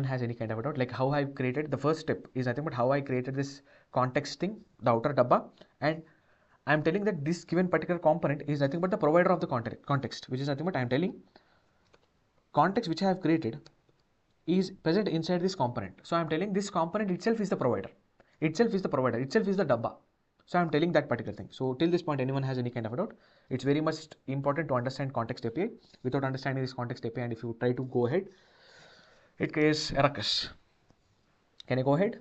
has any kind of a doubt? Like how I created, the first step is nothing but how I created this context thing, the outer dabba, and I am telling that this given particular component is nothing but the provider of the context, which is nothing but I am telling context which I have created is present inside this component. So I am telling this component itself is the provider, itself is the dabba. So I am telling that particular thing. So till this point, anyone has any kind of a doubt? It's very much important to understand context API. Without understanding this context API, and if you try to go ahead, it creates a ruckus. Can I go ahead?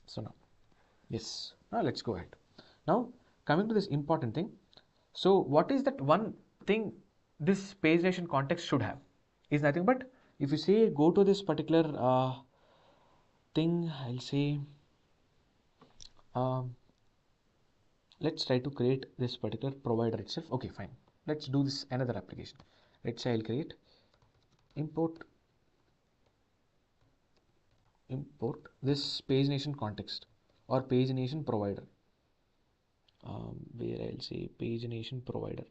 So now, yes, now let's go ahead. Now coming to this important thing. So what is that one thing this pagination context should have? Is nothing but, if you say go to this particular thing, I'll say let's try to create this particular provider itself. Okay, fine. Let's do this another application. Let's say I'll create import import this pagination context or pagination provider, where I'll say pagination provider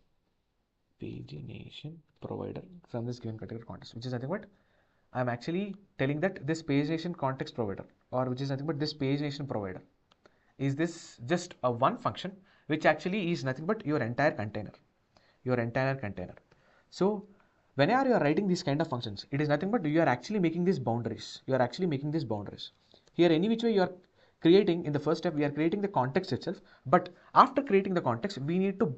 from this given particular context, which is nothing but I'm actually telling that this pagination context provider, or which is nothing but this pagination provider, is this just a one function which actually is nothing but your entire container. So whenever you are writing these kind of functions, it is nothing but you are actually making these boundaries. Here, any which way you are creating, in the first step we are creating the context itself, but after creating the context we need to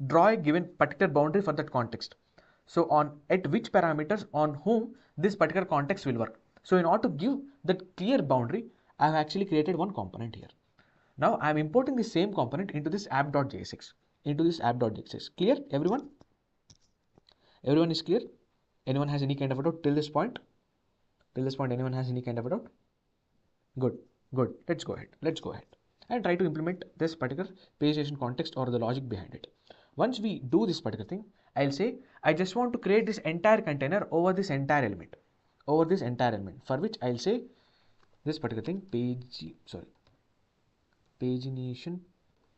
draw a given particular boundary for that context. So on at which parameters on whom this particular context will work. So in order to give that clear boundary, I have actually created one component here. Now I am importing the same component into this app.jsx. Clear, everyone? Everyone is clear? Anyone has any kind of a doubt till this point? Anyone has any kind of a doubt? Good. Let's go ahead and try to implement this particular pagination context or the logic behind it. Once we do this particular thing, I'll say I just want to create this entire container over this entire element, for which I'll say this particular thing pagination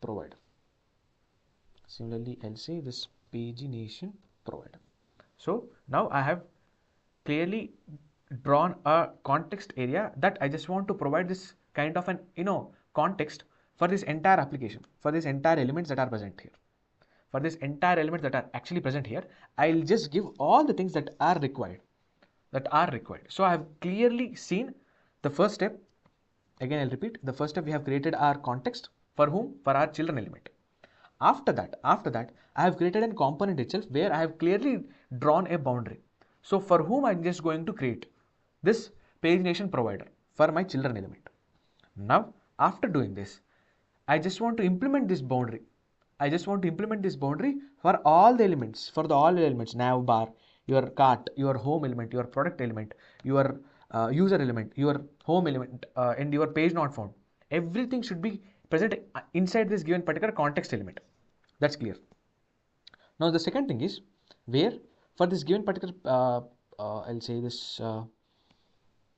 provider. Similarly, I'll say this pagination provider. So now I have clearly drawn a context area that I just want to provide this kind of an context for this entire application, for this entire elements that are present here. I'll just give all the things that are required. So I have clearly seen the first step. Again, I'll repeat, the first step we have created our context for whom? For our children element. After that, I have created a component itself where I have clearly drawn a boundary. So for whom I'm just going to create this pagination provider for my children element. Now, after doing this, I just want to implement this boundary. For all the elements, nav bar, your cart, your home element, your product element, your user element, your home element, and your page not found. Everything should be present inside this given particular context element. That's clear. Now the second thing is where for this given particular I'll say this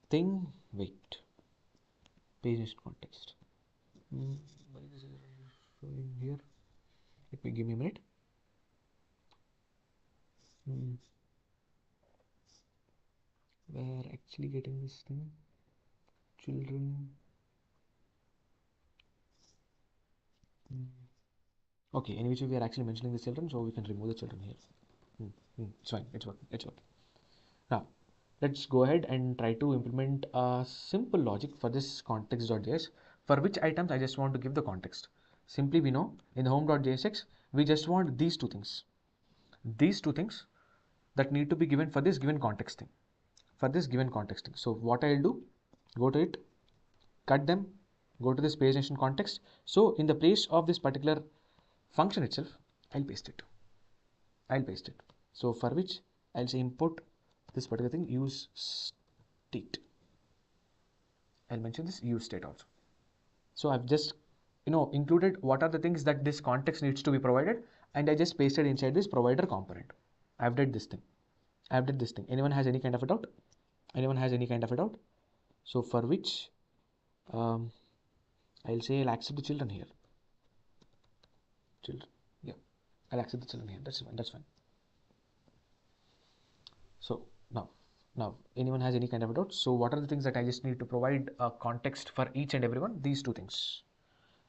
thing, pagination context. Why this is showing here? Give me a minute. We're actually getting this thing, children. Okay, anyway, we are actually mentioning the children, so we can remove the children here. It's fine, it's working. Now, let's go ahead and try to implement a simple logic for this context.js, for which items I just want to give the context. Simply we know in the home.jsx, we just want these two things that need to be given for this given context thing. So what I'll do, go to it, cut them, go to this pagination context. So in the place of this particular function itself, I'll paste it. So for which I'll say import this particular thing, use state. I'll mention this use state also. So I've just included what are the things that this context needs to be provided, and I just pasted inside this provider component. I've did this thing. Anyone has any kind of a doubt? So for which I'll say I'll accept the children here. Yeah, I'll accept the children here. That's fine. So now anyone has any kind of a doubt? So what are the things that I just need to provide a context for each and everyone? These two things,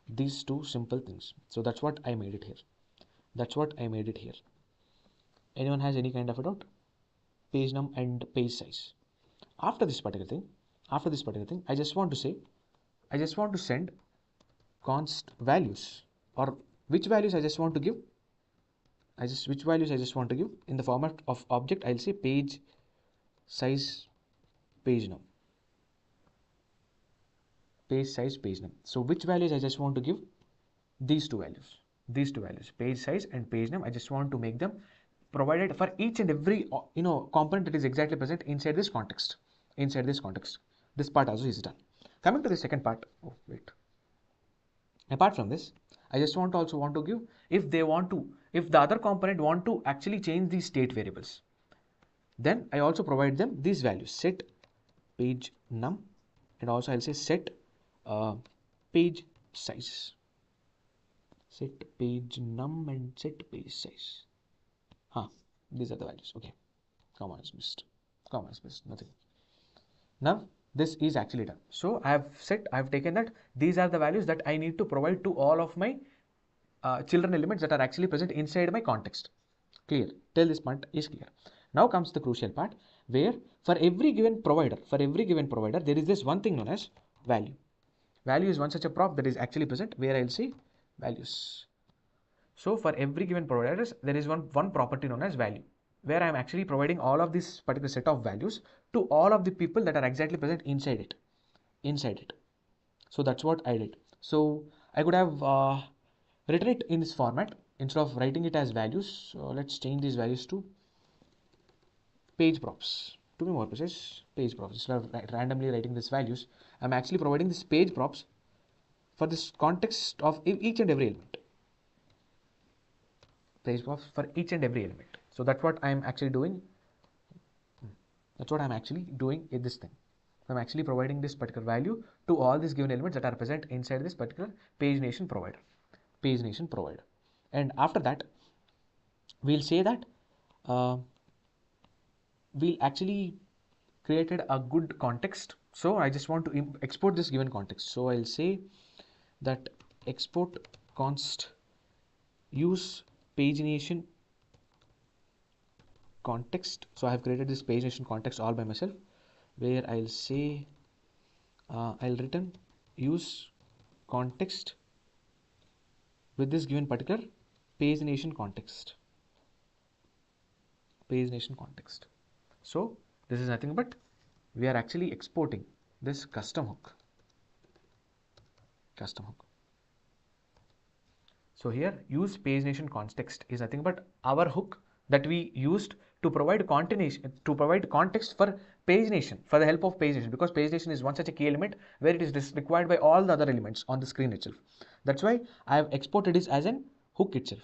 these two simple things. So that's what I made it here. Anyone has any kind of a doubt? Page num and page size. After this particular thing, I just want to send const values, or which values I just want to give. In the format of object, I'll say page size page num. So which values I just want to give? These two values, page size and page num. I just want to make them provided for each and every component that is exactly present inside this context. This part also is done. Coming to the second part. Apart from this, I just want to give, if the other component want to actually change these state variables, then I also provide them these values, set page num and also I'll say set page size, set page num and set page size. These are the values. Okay, comma is missed, nothing. Now this is actually done. So I've taken that these are the values that I need to provide to all of my children elements that are actually present inside my context. Clear? Till this point is clear. Now comes the crucial part, where for every given provider, there is this one thing known as value. Value is one such a prop that is actually present, where I'll say values. So for every given provider, there is one property known as value, where I am actually providing all of this particular set of values to all of the people that are exactly present inside it. So that's what I did. So I could have written it in this format instead of writing it as values. So let's change these values to page props. To be more precise, page props. Instead of randomly writing these values, I'm actually providing this page props for this context of each and every element. Page props for each and every element. So that's what I'm actually doing. That's what I'm actually doing in this thing. I'm actually providing this particular value to all these given elements that are present inside this particular pagination provider. And after that, we'll say that we actually created a good context. So I just want to export this given context. So I'll say that export const use pagination context. So I have created this pagination context all by myself, where I'll say I'll return use context with this given particular pagination context. So this is nothing but we are actually exporting this custom hook. So here use pagination context is nothing but our hook that we used to provide context for pagination, for the help of pagination, because pagination is one such a key element where it is required by all the other elements on the screen itself. That's why I have exported this as an hook itself.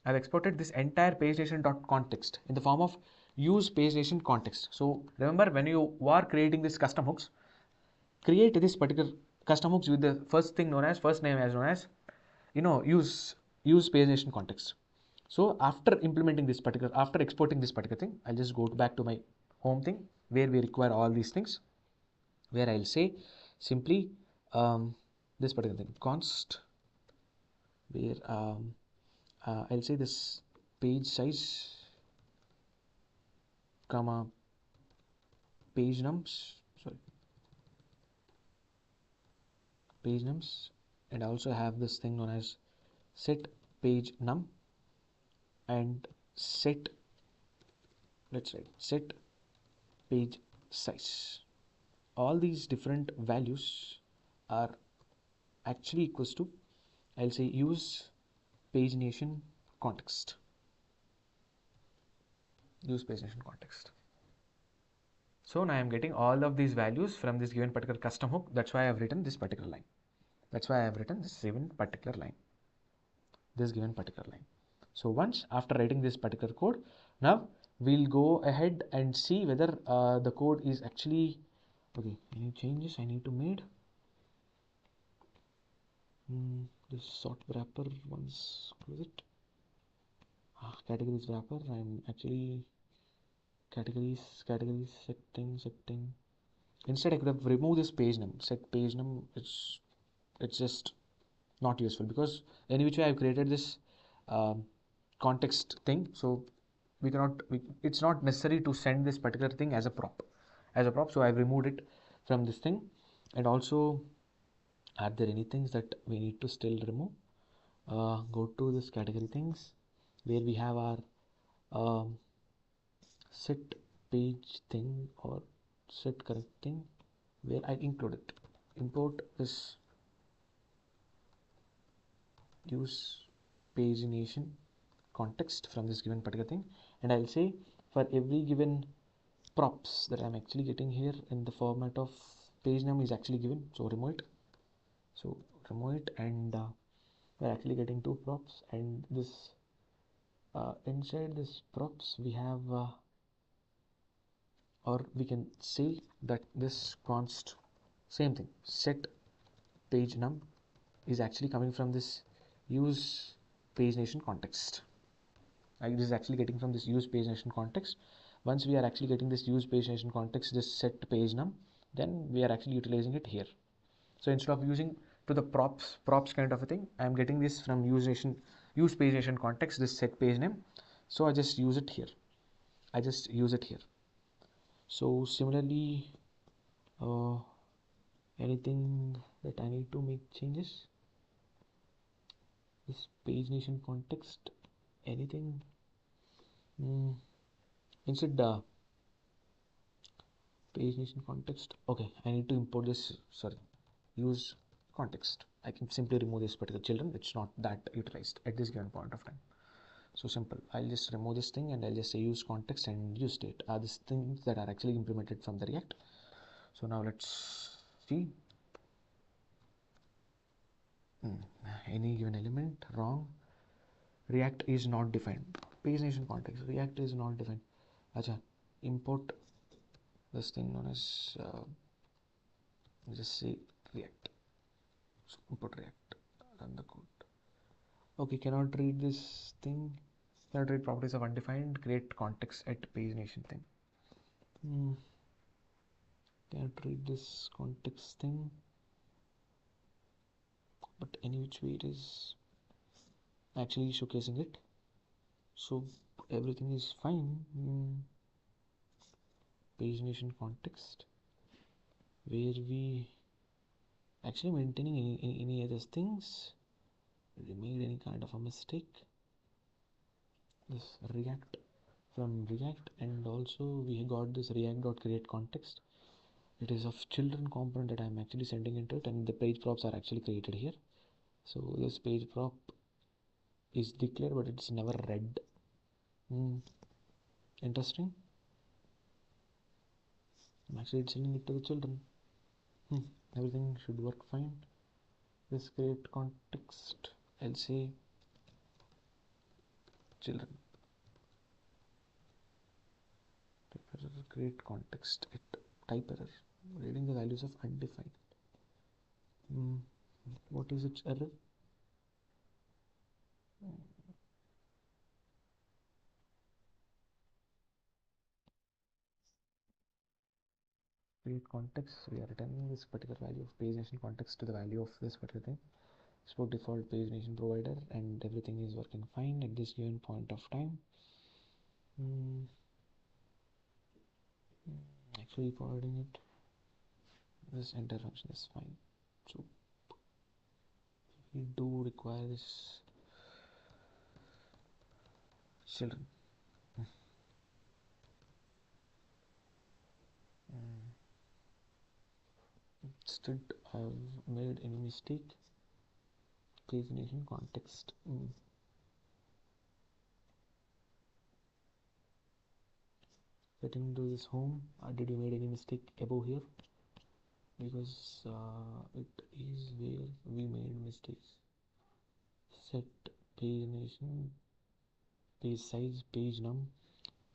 I've exported this entire pagination.context in the form of use pagination context. So remember, when you are creating this custom hooks, create this particular custom hooks with the first name as known as use pagination context. So after exporting this particular thing, I'll just go back to my home thing where we require all these things, where I'll say simply this particular thing const, where I'll say this page size comma page nums, and also have this thing known as set page num and set page size. All these different values are actually equals to, I'll say, use pagination context. So now I am getting all of these values from this given particular custom hook. That's why I have written this particular line. This given particular line. So once after writing this particular code, now we'll go ahead and see whether the code is actually okay. Any changes I need to make? This sort wrapper, once close it. Categories wrapper, I'm actually categories setting. Instead I could have removed this page num. Set page num, it's just not useful, because in which way I've created this context thing, so it's not necessary to send this particular thing as a prop. So I've removed it from this thing. And also, are there any things that we need to still remove? Go to this category things, where we have our set page thing or set correct thing, where I include it. Import this use pagination context from this given particular thing, and I'll say for every given props that I'm actually getting here in the format of page name is actually given, so remove it. And we're actually getting two props, and this inside this props we have or we can say that this const Same thing, set page num is actually coming from this use pagination context. This is actually getting from this use pagination context. Once we are actually getting this use pagination context, this set page num, then we are actually utilizing it here. So instead of using to the props kind of a thing, I am getting this from use pagination context, this set page name. So I just use it here. So similarly, anything that I need to make changes, this pagination context, anything, instead pagination context, okay, I need to import this, use context. I can simply remove this particular children. It's not that utilized at this given point of time. So simple, I'll just remove this thing and I'll just say use context and use state are these things that are actually implemented from the React. So now let's see. Any given element, wrong, React is not defined. Pagination context, React is not defined. Acha, import this thing known as just say React. So import React, run the code. Okay, cannot read this thing. Cannot read properties of undefined. Create context at pagination thing. Cannot read this context thing. But any which way it is actually showcasing it. So everything is fine. Pagination context, where we actually maintaining any other things. We made any kind of a mistake. This React from React, and also we got this React.create context. It is of children component that I'm actually sending into it, and the page props are actually created here. So this page prop is declared, but it's never read. Interesting. I'm actually sending it to the children. Everything should work fine. This create context, I'll say children. Type error, create context, type error, reading the values of undefined. What is its error? Create context, we are returning this particular value of pagination context to the value of this particular thing. Spoke default pagination provider, and everything is working fine at this given point of time. Actually forwarding it, this enter function is fine. So we do require this children. Instead I've made any mistake. Pagination context. Getting to this home, did you made any mistake above here? Because it is where we made mistakes. Set pagination, page size, page num,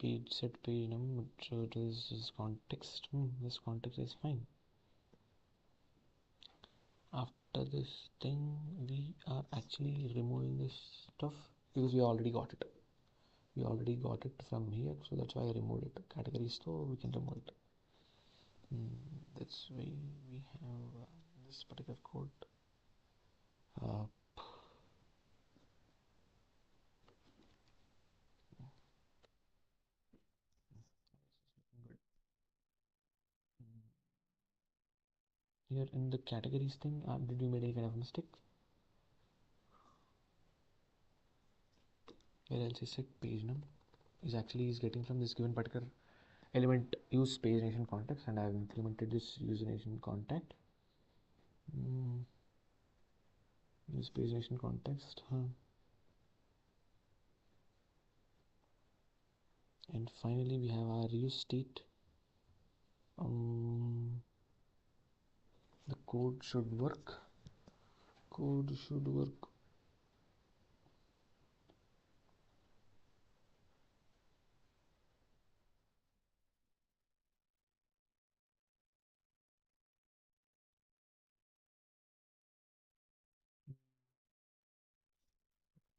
page set page num. So this is context. This context is fine. After this thing, we are actually removing this stuff because we already got it. We already got it from here, so that's why I removed it. Categories, so we can remove it. That's why we have this particular code. Here in the categories thing, did you make any kind of mistake? Where else is set page num is actually is getting from this given particular element use pagination context, and I have implemented this user contact. Use pagination context. And finally we have our use state. The code should work.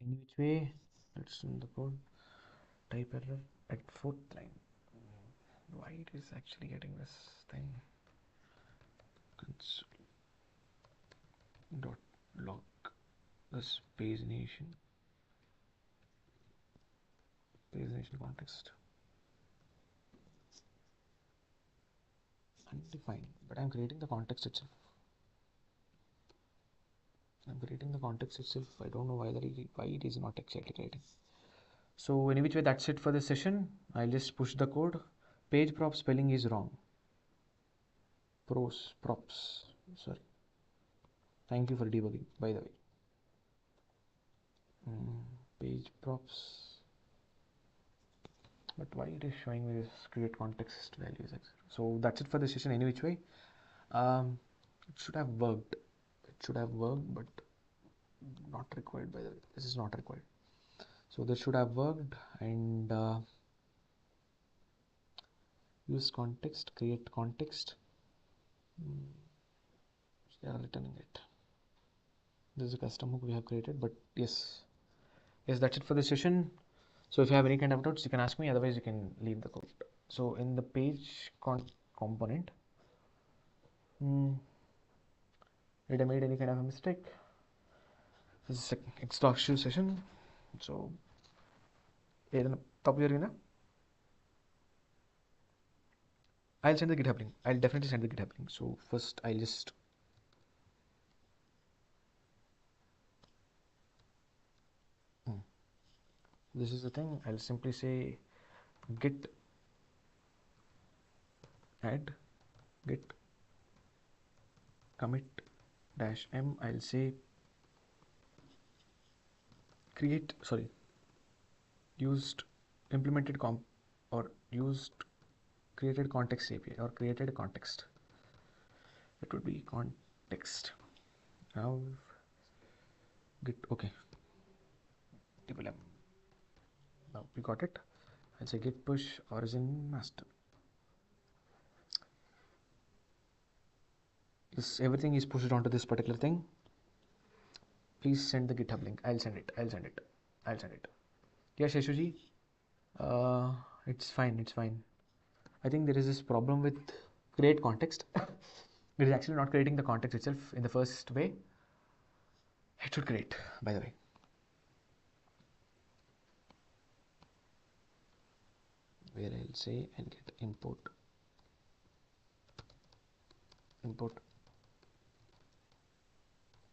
Any which way, let's run the code. Type error at 4th line. Why it is actually getting this thing? Console dot log this page nation context undefined, but I'm creating the context itself. I don't know why it is not exactly creating. So any which way, that's it for this session. I'll just push the code. Page prop spelling is wrong. Props. Sorry. Thank you for debugging, by the way. Page props. But why it is showing me this create context values, etc. So that's it for this session. Any which way, it should have worked. But not required, by the way. This is not required. So this should have worked, and use context, create context. They are returning it. This is a custom hook we have created, but yes, that's it for this session. So if you have any kind of doubts, you can ask me, otherwise you can leave the code. So in the page component, did I made any kind of a mistake? This is NxtWave session. So top here, I'll send the GitHub link. I'll definitely send the GitHub link. So first I'll just this is the thing. I'll simply say git add git commit -m. I'll say used implemented created context API, or created a context. It would be context. Now git, okay, now we got it. I'll say git push origin master. This everything is pushed onto this particular thing. Please send the GitHub link. I'll send it. Yes, Yeshuji. It's fine. I think there is this problem with create context. It is actually not creating the context itself in the first way. It should create, by the way. Where I'll say and get import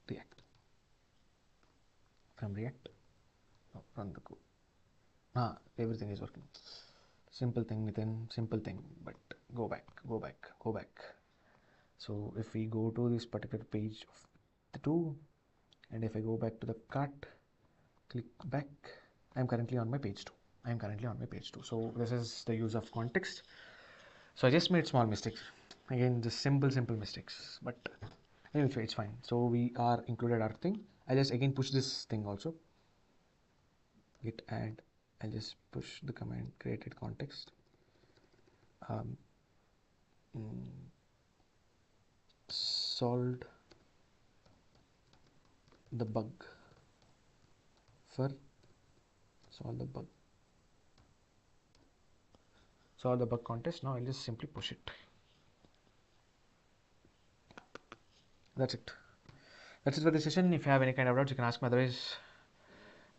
React from React. Run the code. Everything is working. Simple thing, Nitin. Simple thing. But go back. So if we go to this particular page of the 2, and if I go back to the cart, click back, I'm currently on my page 2. So this is the use of context. So I just made small mistakes. Again, just simple mistakes. But anyway, it's fine. So we are included our thing. I just again push this thing also. Git add. I'll just push the command created context. Solved the bug solve the bug contest. Now I'll just simply push it. That's it for the session. If you have any kind of doubts, you can ask me. Otherwise,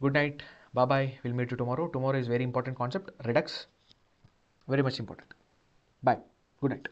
good night, bye. We'll meet you tomorrow. Tomorrow is very important concept, Redux, very much important. Bye, good night.